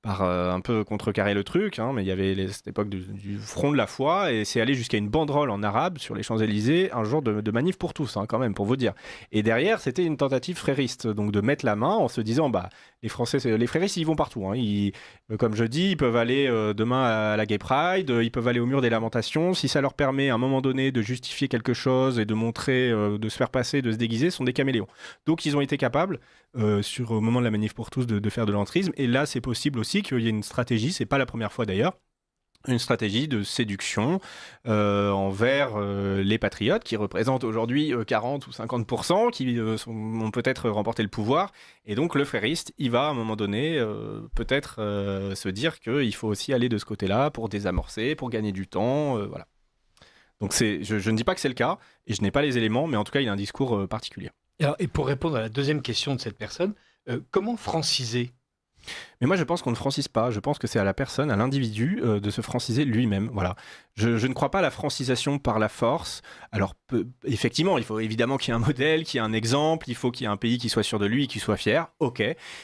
par un peu contrecarrer le truc, mais il y avait cette époque du front de la foi et c'est allé jusqu'à une banderole en arabe sur les Champs-Élysées un jour de manif pour tous, quand même, pour vous dire. Et derrière c'était une tentative frériste, donc de mettre la main en se disant les fréristes ils vont partout, comme je dis, ils peuvent aller demain à la Gay Pride, ils peuvent aller au mur des lamentations, si ça leur permet à un moment donné de justifier quelque chose et de montrer, de se faire passer, de se déguiser, ce sont des caméléons. Donc ils ont été capables, au moment de la manif pour tous, de faire de l'entrisme, et là c'est possible aussi qu'il y ait une stratégie, c'est pas la première fois d'ailleurs, une stratégie de séduction envers les patriotes qui représentent aujourd'hui 40 ou 50% qui ont peut-être remporté le pouvoir, et donc le frériste il va à un moment donné peut-être se dire qu'il faut aussi aller de ce côté-là pour désamorcer, pour gagner du temps, voilà. Donc je ne dis pas que c'est le cas et je n'ai pas les éléments, mais en tout cas il a un discours particulier. Alors, et pour répondre à la deuxième question de cette personne, comment franciser? Mais moi, je pense qu'on ne francise pas. Je pense que c'est à la personne, à l'individu, de se franciser lui-même. Voilà. Je ne crois pas à la francisation par la force. Alors, effectivement, il faut évidemment qu'il y ait un modèle, qu'il y ait un exemple, il faut qu'il y ait un pays qui soit sûr de lui et qui soit fier. OK.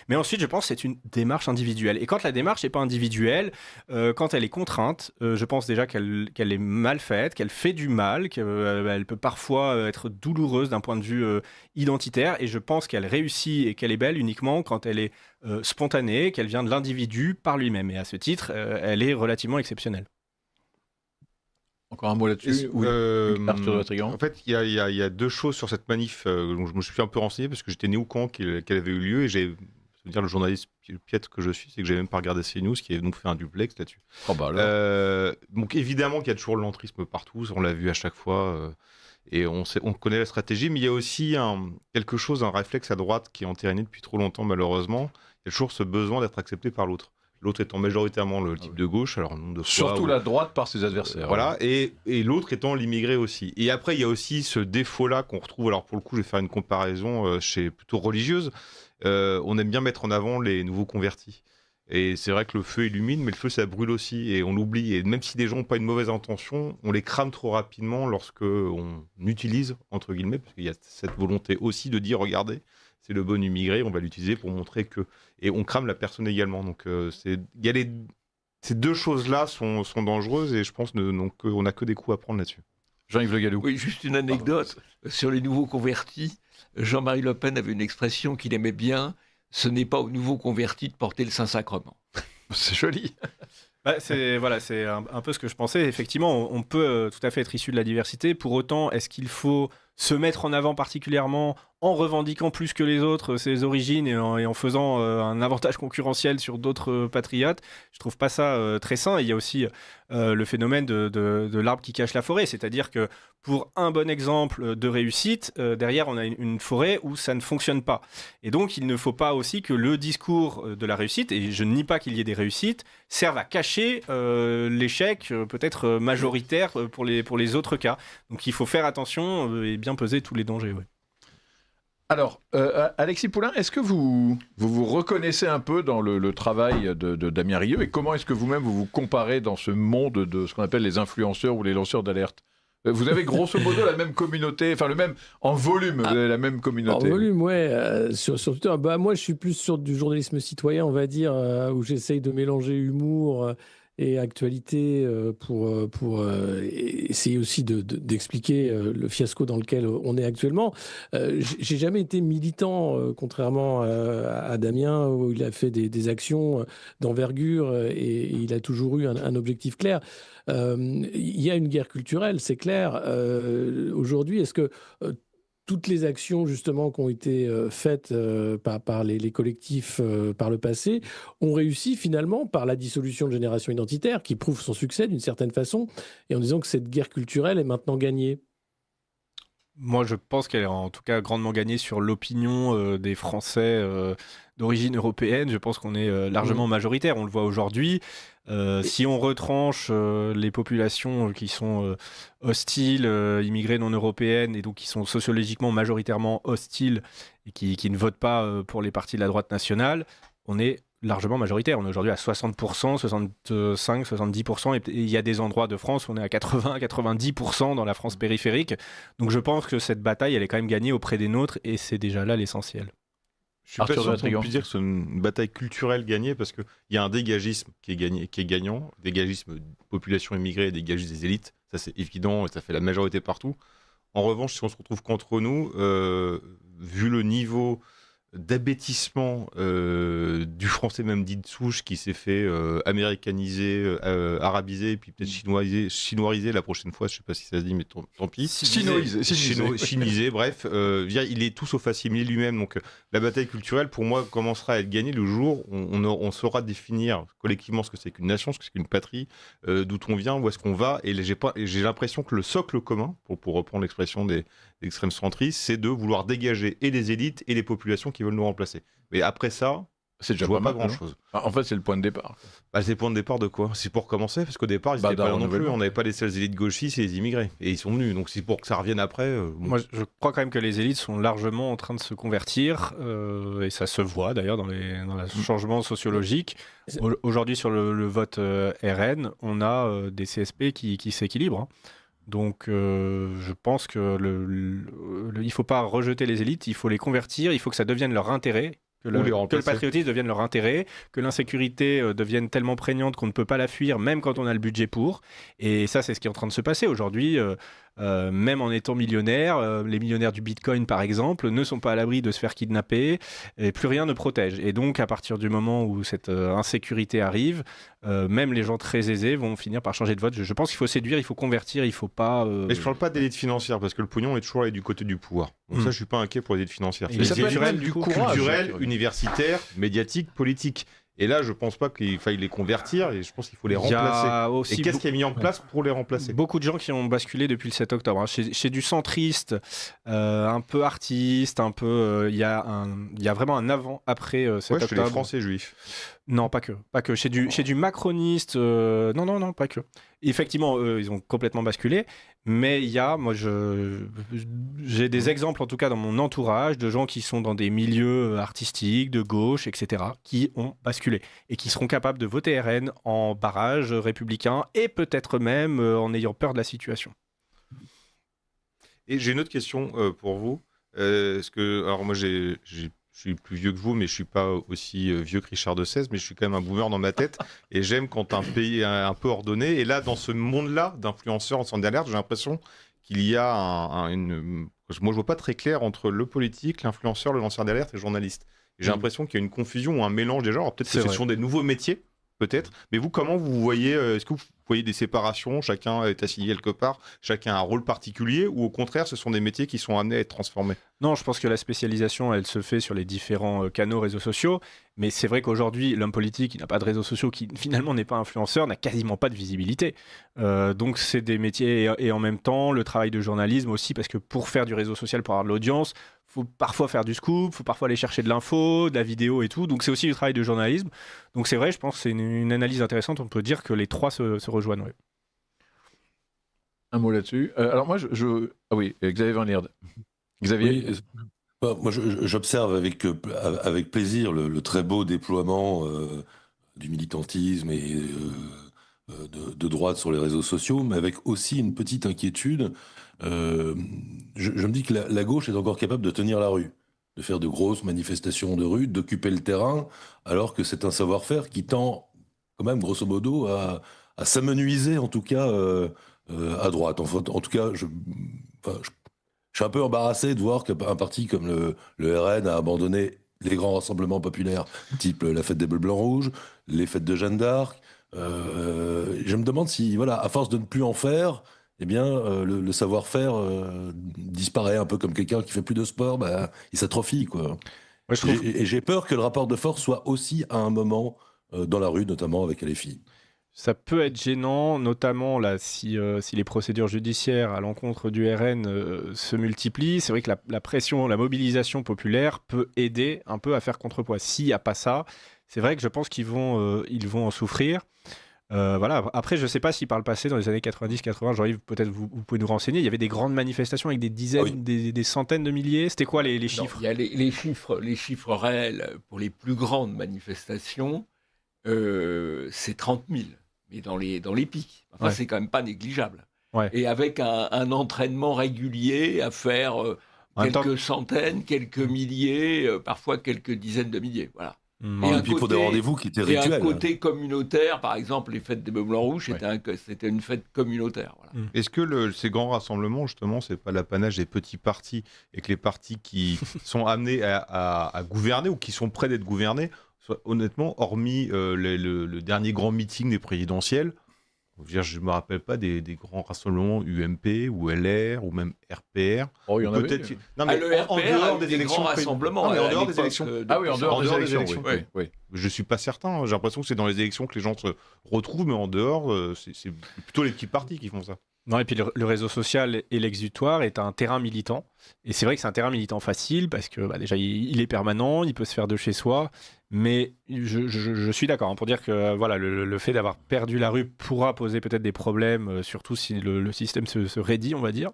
Mais ensuite, je pense que c'est une démarche individuelle. Et quand la démarche n'est pas individuelle, quand elle est contrainte, je pense déjà qu'elle est mal faite, qu'elle fait du mal, qu'elle peut parfois être douloureuse d'un point de vue identitaire. Et je pense qu'elle réussit et qu'elle est belle uniquement quand elle est spontanée, qu'elle vient de l'individu par lui-même. Et à ce titre, elle est relativement exceptionnelle. Encore un mot là-dessus. Oui. Arthur de Vatrigan. En fait, il y a deux choses sur cette manif dont je me suis un peu renseigné parce que j'étais né au camp qu'elle avait eu lieu et j'ai, dire le journaliste piètre que je suis, c'est que j'ai même pas regardé CNews qui a donc fait un duplex là-dessus. Oh bah alors. Donc évidemment qu'il y a toujours le l'entrisme partout, on l'a vu à chaque fois. Et on connaît la stratégie, mais il y a aussi quelque chose, un réflexe à droite qui est entériné depuis trop longtemps malheureusement. Il y a toujours ce besoin d'être accepté par l'autre. L'autre étant majoritairement le type de gauche, alors nombre de fois, Surtout la droite par ses adversaires. Voilà, et l'autre étant l'immigré aussi. Et après, il y a aussi ce défaut-là qu'on retrouve, alors pour le coup, je vais faire une comparaison chez plutôt religieuse. On aime bien mettre en avant les nouveaux convertis. Et c'est vrai que le feu illumine, mais le feu, ça brûle aussi, et on l'oublie. Et même si des gens n'ont pas une mauvaise intention, on les crame trop rapidement lorsque on utilise, entre guillemets, parce qu'il y a cette volonté aussi de dire, regardez, c'est le bon immigré, on va l'utiliser pour montrer que... Et on crame la personne également. Donc, ces deux choses-là sont dangereuses, et je pense qu'on n'a que des coups à prendre là-dessus. Jean-Yves Le Gallou. Oui, juste une anecdote. Sur les nouveaux convertis, Jean-Marie Le Pen avait une expression qu'il aimait bien. Ce n'est pas aux nouveaux convertis de porter le Saint-Sacrement. C'est joli. C'est un peu ce que je pensais. Effectivement, on peut tout à fait être issu de la diversité. Pour autant, est-ce qu'il faut se mettre en avant particulièrement en revendiquant plus que les autres ses origines et en faisant un avantage concurrentiel sur d'autres patriotes? Je trouve pas ça très sain. Il y a aussi le phénomène de l'arbre qui cache la forêt, c'est-à-dire que pour un bon exemple de réussite, derrière on a une forêt où ça ne fonctionne pas. Et donc il ne faut pas aussi que le discours de la réussite, et je ne nie pas qu'il y ait des réussites, serve à cacher l'échec peut-être majoritaire pour les autres cas. Donc il faut faire attention et bien peser tous les dangers. Ouais. Alors, Alexis Poulain, est-ce que vous reconnaissez un peu dans le travail de Damien Rieu, et comment est-ce que vous-même vous comparez dans ce monde de ce qu'on appelle les influenceurs ou les lanceurs d'alerte? Vous avez grosso modo la même communauté, enfin le même en volume, vous avez la même communauté. En volume, ouais. Sur Twitter, moi je suis plus sur du journalisme citoyen, on va dire, où j'essaye de mélanger humour et actualité pour essayer aussi d'expliquer le fiasco dans lequel on est actuellement. J'ai jamais été militant, contrairement à Damien, où il a fait des actions d'envergure et il a toujours eu un objectif clair. Il y a une guerre culturelle, c'est clair. Aujourd'hui, est-ce que toutes les actions justement qui ont été faites par les collectifs par le passé ont réussi finalement par la dissolution de Génération Identitaire, qui prouve son succès d'une certaine façon, et en disant que cette guerre culturelle est maintenant gagnée? Moi, je pense qu'elle est en tout cas grandement gagnée sur l'opinion des Français d'origine européenne. Je pense qu'on est largement majoritaire. On le voit aujourd'hui. Si on retranche les populations qui sont hostiles, immigrées non européennes, et donc qui sont sociologiquement majoritairement hostiles et qui ne votent pas pour les partis de la droite nationale, on est largement majoritaire. On est aujourd'hui à 60%, 65, 70%, et il y a des endroits de France où on est à 80, 90% dans la France périphérique. Donc je pense que cette bataille, elle est quand même gagnée auprès des nôtres, et c'est déjà là l'essentiel. Je suis pas sûr qu'on puisse dire que c'est une bataille culturelle gagnée, parce qu'il y a un dégagisme qui est gagnant, dégagisme population immigrée, dégagisme des élites, ça c'est évident et ça fait la majorité partout. En revanche, si on se retrouve qu'entre nous, vu le niveau d'abêtissement du français même dit de souche qui s'est fait américaniser, arabiser, et puis peut-être chinoiser la prochaine fois, je sais pas si ça se dit, mais tant pis. Chinoisé, bref, il est tout sauf assimilé lui-même. Donc la bataille culturelle, pour moi, commencera à être gagnée le jour où on saura définir collectivement ce que c'est qu'une nation, ce que c'est qu'une patrie, d'où on vient, où est-ce qu'on va. Et j'ai l'impression que le socle commun, pour reprendre l'expression des extrêmes centristes, c'est de vouloir dégager et les élites et les populations qui veulent nous remplacer. Mais après ça, C'est Je déjà vois pas mal, non grand-chose. En fait, c'est le point de départ. Bah, c'est le point de départ de quoi? C'est pour commencer, parce qu'au départ, ils Bah, étaient d'un pas là non plus. renouvellement. On n'avait pas les seules élites gauchistes et les immigrés. Et ils sont venus. Donc c'est pour que ça revienne après. Bon. Moi, je crois quand même que les élites sont largement en train de se convertir, et ça se voit d'ailleurs dans le changement sociologique. Aujourd'hui, sur le vote RN, on a des CSP qui s'équilibrent, hein. Donc, je pense que il faut pas rejeter les élites, il faut les convertir, il faut que ça devienne leur intérêt. Que Ou les le remplacer. patriotisme devienne leur intérêt, que l'insécurité devienne tellement prégnante qu'on ne peut pas la fuir, même quand on a le budget pour. Et ça, c'est ce qui est en train de se passer aujourd'hui. Même en étant millionnaire, les millionnaires du Bitcoin, par exemple, ne sont pas à l'abri de se faire kidnapper, et plus rien ne protège. Et donc, à partir du moment où cette insécurité arrive, même les gens très aisés vont finir par changer de vote. Je pense qu'il faut séduire, il faut convertir, il faut pas... Mais je parle pas d'élite financière, parce que le pognon est toujours allé du côté du pouvoir. Donc ça, je suis pas inquiet pour les élites financières. Et C'est les ça peut être culturel, même du coup, courage. culturel, universitaire, médiatique, politique. Et là, je pense pas qu'il faille les convertir, et je pense qu'il faut les Il y a remplacer. aussi Et qu'est-ce qui est mis en place pour les remplacer? beaucoup de gens qui ont basculé depuis le 7 octobre, hein. Chez du centriste, un peu artiste, un peu... Il y a vraiment un avant-après 7 Ouais, chez les octobre. Français juifs. Non, pas que. Chez du macroniste, non, pas que. Effectivement, ils ont complètement basculé, mais il y a, j'ai des exemples en tout cas dans mon entourage de gens qui sont dans des milieux artistiques, de gauche, etc., qui ont basculé et qui seront capables de voter RN en barrage républicain et peut-être même en ayant peur de la situation. Et j'ai une autre question pour vous. Alors moi, je suis plus vieux que vous, mais je suis pas aussi vieux que Richard de XVI, mais je suis quand même un boomer dans ma tête. Et j'aime quand un pays est un peu ordonné. Et là, dans ce monde-là d'influenceurs en centre d'alerte, j'ai l'impression qu'il y a moi, je vois pas très clair entre le politique, l'influenceur, le lanceur d'alerte et le journaliste. Et j'ai l'impression qu'il y a une confusion ou un mélange des genres. Alors, peut-être que ce sont des nouveaux métiers, peut-être. Mais vous, comment vous voyez, est-ce que vous voyez des séparations? Chacun est assigné quelque part, chacun a un rôle particulier, ou au contraire, ce sont des métiers qui sont amenés à être transformés? Non, je pense que la spécialisation, elle se fait sur les différents canaux réseaux sociaux. Mais c'est vrai qu'aujourd'hui, l'homme politique qui n'a pas de réseaux sociaux, qui finalement n'est pas influenceur, n'a quasiment pas de visibilité. Donc c'est des métiers, et en même temps, le travail de journalisme aussi, parce que pour faire du réseau social, pour avoir de l'audience, faut parfois faire du scoop, faut parfois aller chercher de l'info, de la vidéo et tout. Donc c'est aussi du travail de journalisme. Donc c'est vrai, je pense que c'est une analyse intéressante. On peut dire que les trois se rejoignent. Ouais. Un mot là-dessus. Alors moi, Ah oui, Xavier Van Lierde. Xavier, Oui, moi, j'observe avec plaisir le très beau déploiement du militantisme et de droite sur les réseaux sociaux, mais avec aussi une petite inquiétude. Je me dis que la gauche est encore capable de tenir la rue, de faire de grosses manifestations de rue, d'occuper le terrain, alors que c'est un savoir-faire qui tend quand même, grosso modo, à s'amenuiser, en tout cas, à droite. En tout cas, je suis un peu embarrassé de voir qu'un parti comme le RN a abandonné les grands rassemblements populaires, type la fête des Bleus, Blancs, Rouges, les fêtes de Jeanne d'Arc. Je me demande si, voilà, à force de ne plus en faire, eh bien, le savoir-faire disparaît un peu comme quelqu'un qui fait plus de sport, il s'atrophie, quoi. Ouais, je trouve... Et j'ai peur que le rapport de force soit aussi à un moment dans la rue, notamment avec les filles. Ça peut être gênant, notamment là, si les procédures judiciaires à l'encontre du RN se multiplient. C'est vrai que la pression, la mobilisation populaire peut aider un peu à faire contrepoids. S'il n'y a pas ça, c'est vrai que je pense qu'ils vont en souffrir. Voilà. Après, je ne sais pas si par le passé, dans les années 90-80, Jean-Yves, peut-être vous pouvez nous renseigner, il y avait des grandes manifestations avec des dizaines, des centaines de milliers. C'était quoi les chiffres? Il y a les chiffres réels pour les plus grandes manifestations, c'est 30 000. Mais dans les pics. Enfin, c'est quand même pas négligeable. Ouais. Et avec un entraînement régulier à faire quelques centaines, quelques milliers, parfois quelques dizaines de milliers. Voilà. Et puis pour des rendez-vous qui étaient rituels. Et un côté communautaire, par exemple, les fêtes des Bleus, Blancs, Rouges, c'était une fête communautaire. Voilà. Est-ce que ces grands rassemblements, justement, c'est pas l'apanage des petits partis, et que les partis qui sont amenés à gouverner ou qui sont près d'être gouvernés, honnêtement, hormis le dernier grand meeting des présidentielles, je ne me rappelle pas des grands rassemblements UMP ou LR ou même RPR. Oh, il y en avait. Peut-être. Non, mais le en RPR dehors des élections. grands rassemblements. Non, mais en dehors des élections. Ah oui, en dehors des élections. Oui. Je ne suis pas certain. J'ai l'impression que c'est dans les élections que les gens se retrouvent, mais en dehors, c'est plutôt les petits partis qui font ça. Non, et puis le réseau social et l'exutoire est un terrain militant. Et c'est vrai que c'est un terrain militant facile parce que déjà, il est permanent, il peut se faire de chez soi. Mais je suis d'accord pour dire que voilà, le fait d'avoir perdu la rue pourra poser peut-être des problèmes, surtout si le système se raidit, on va dire.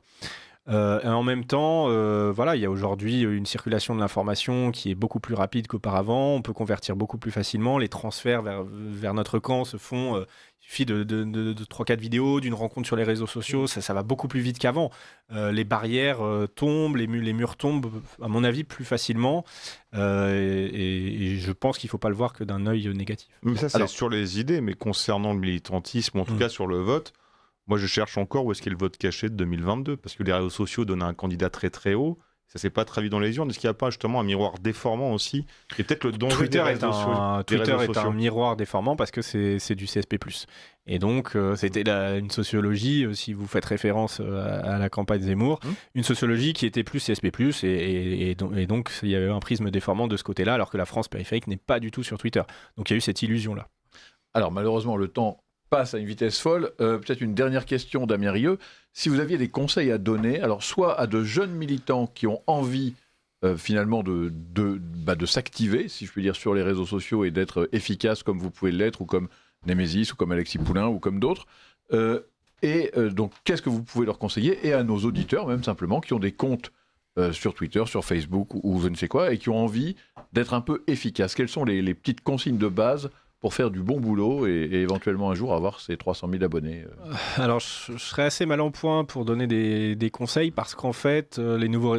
Et en même temps, voilà, il y a aujourd'hui une circulation de l'information qui est beaucoup plus rapide qu'auparavant. On peut convertir beaucoup plus facilement. Les transferts vers notre camp se font. Il suffit de 3-4 vidéos, d'une rencontre sur les réseaux sociaux. Ça va beaucoup plus vite qu'avant. Les barrières tombent, les murs tombent, à mon avis, plus facilement. Et je pense qu'il ne faut pas le voir que d'un œil négatif. Mais ça, c'est sur les idées, mais concernant le militantisme, en tout cas sur le vote. Moi, je cherche encore où est-ce qu'est le vote caché de 2022, parce que les réseaux sociaux donnent un candidat très très haut. Ça ne s'est pas traduit dans les urnes. Est-ce qu'il n'y a pas justement un miroir déformant aussi ? Et peut-être le danger Twitter des réseaux Twitter est sociaux. un miroir déformant parce que c'est du CSP+. Et donc, c'était une sociologie, si vous faites référence à la campagne Zemmour, une sociologie qui était plus CSP+, et donc il y avait un prisme déformant de ce côté-là, alors que la France périphérique n'est pas du tout sur Twitter. Donc il y a eu cette illusion-là. Alors malheureusement, le temps passe à une vitesse folle. Peut-être une dernière question, Damien Rieu. Si vous aviez des conseils à donner, alors soit à de jeunes militants qui ont envie finalement de s'activer, si je puis dire, sur les réseaux sociaux et d'être efficaces comme vous pouvez l'être, ou comme Némésis, ou comme Alexis Poulain, ou comme d'autres, donc qu'est-ce que vous pouvez leur conseiller ? Et à nos auditeurs, même simplement, qui ont des comptes sur Twitter, sur Facebook, ou je ne sais quoi, et qui ont envie d'être un peu efficaces. Quelles sont les petites consignes de base pour faire du bon boulot et éventuellement un jour avoir ces 300 000 abonnés Alors, je serais assez mal en point pour donner des conseils parce qu'en fait,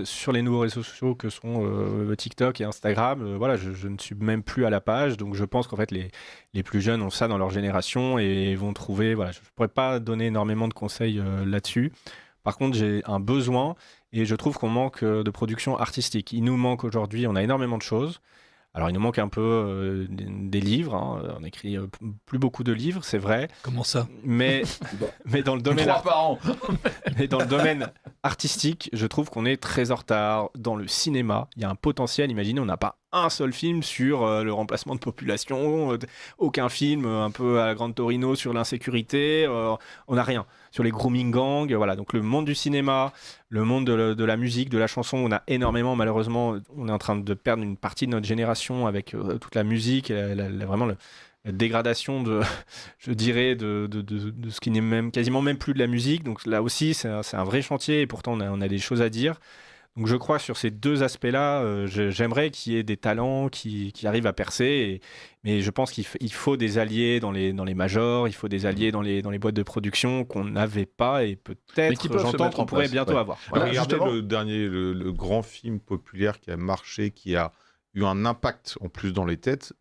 sur les nouveaux réseaux sociaux que sont TikTok et Instagram, voilà, je ne suis même plus à la page. Donc, je pense qu'en fait, les plus jeunes ont ça dans leur génération et vont trouver... Voilà, je ne pourrais pas donner énormément de conseils là-dessus. Par contre, j'ai un besoin et je trouve qu'on manque de production artistique. Il nous manque aujourd'hui, on a énormément de choses. Alors, il nous manque un peu des livres. On écrit plus beaucoup de livres, c'est vrai. Comment ça ? Mais dans le domaine 3 par an. Mais dans le domaine artistique, je trouve qu'on est très en retard. Dans le cinéma, il y a un potentiel. Imaginez, on n'a pas un seul film sur le remplacement de population, aucun film un peu à la Grande Torino sur l'insécurité, on n'a rien. Sur les grooming gangs, voilà. Donc le monde du cinéma, le monde de la musique, de la chanson, on a énormément, malheureusement, on est en train de perdre une partie de notre génération avec toute la musique, vraiment la dégradation je dirais, de ce qui n'est même quasiment même plus de la musique. Donc là aussi, c'est un vrai chantier et pourtant on a des choses à dire. Donc je crois que sur ces deux aspects-là, j'aimerais qu'il y ait des talents qui arrivent à percer. Mais je pense qu'il faut des alliés dans les majors, il faut des alliés dans les boîtes de production qu'on n'avait pas et peut-être, j'entends qu'on pourrait bientôt avoir. Voilà, regardez le dernier, le grand film populaire qui a marché, qui a eu un impact en plus dans les têtes,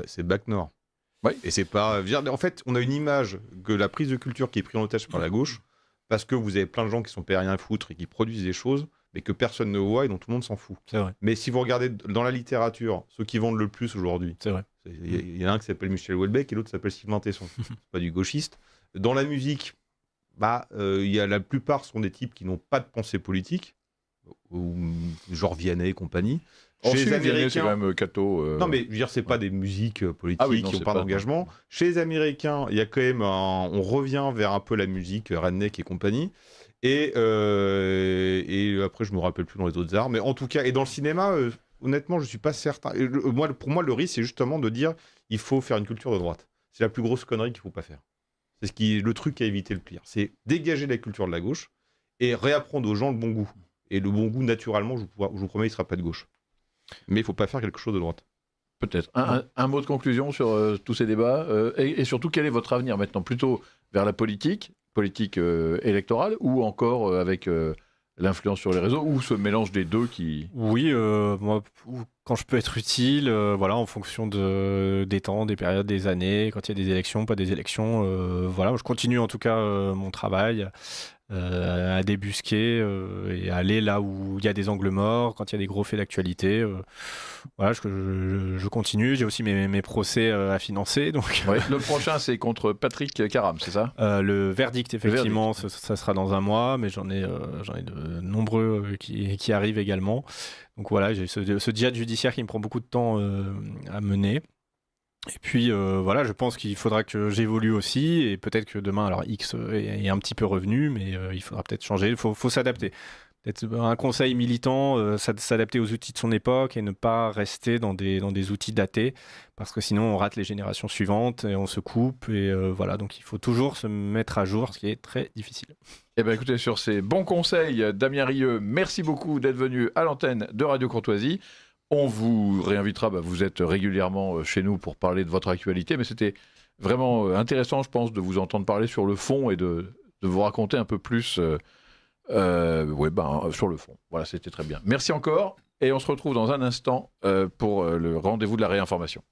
c'est Bac Nord. Oui. Et c'est pas... En fait, on a une image que la prise de culture qui est prise en otage par la gauche, parce que vous avez plein de gens qui sont pas rien à foutre et qui produisent des choses, mais que personne ne voit et dont tout le monde s'en fout. C'est vrai. Mais si vous regardez dans la littérature, ceux qui vendent le plus aujourd'hui, c'est vrai. Il y en a un qui s'appelle Michel Houellebecq et l'autre s'appelle Sylvain Tesson. C'est pas du gauchiste. Dans la musique, la plupart sont des types qui n'ont pas de pensée politique, genre Vianney et compagnie. Chez les Américains, c'est quand même Cato. Non, mais je veux dire, c'est pas des musiques politiques qui n'ont pas d'engagement. Chez les Américains, il y a quand même on revient vers un peu la musique redneck et compagnie. Et après, je me rappelle plus dans les autres arts. Mais en tout cas, et dans le cinéma, honnêtement, je suis pas certain. Pour moi, le risque, c'est justement de dire il faut faire une culture de droite. C'est la plus grosse connerie qu'il faut pas faire. C'est le truc à éviter le pire. C'est dégager la culture de la gauche et réapprendre aux gens le bon goût. Et le bon goût, naturellement, je vous promets, il sera pas de gauche. Mais il faut pas faire quelque chose de droite. Peut-être. Un mot de conclusion sur tous ces débats et surtout, quel est votre avenir maintenant ? Plutôt vers la politique électorale ou encore avec l'influence sur les réseaux ou ce mélange des deux qui... Oui, moi, quand je peux être utile, voilà, en fonction des temps, des périodes, des années, quand il y a des élections, pas des élections, voilà, je continue en tout cas mon travail. À débusquer et à aller là où il y a des angles morts, quand il y a des gros faits d'actualité. Voilà, je continue. J'ai aussi mes procès à financer. Donc... Ouais, le prochain, c'est contre Patrick Caram, c'est ça ? Le verdict, effectivement, ça sera dans un mois, mais j'en ai de nombreux qui arrivent également. Donc voilà, j'ai ce djihad judiciaire qui me prend beaucoup de temps à mener. Et puis voilà, je pense qu'il faudra que j'évolue aussi et peut-être que demain, alors X est un petit peu revenu, mais il faudra peut-être changer, il faut s'adapter. d'être un conseil militant, s'adapter aux outils de son époque et ne pas rester dans des outils datés, parce que sinon on rate les générations suivantes et on se coupe. Et voilà, donc il faut toujours se mettre à jour, ce qui est très difficile. Eh bien écoutez, sur ces bons conseils, Damien Rieu, merci beaucoup d'être venu à l'antenne de Radio Courtoisie. On vous réinvitera, vous êtes régulièrement chez nous pour parler de votre actualité, mais c'était vraiment intéressant, je pense, de vous entendre parler sur le fond et de vous raconter un peu plus sur le fond. Voilà, c'était très bien. Merci encore, et on se retrouve dans un instant pour le rendez-vous de la réinformation.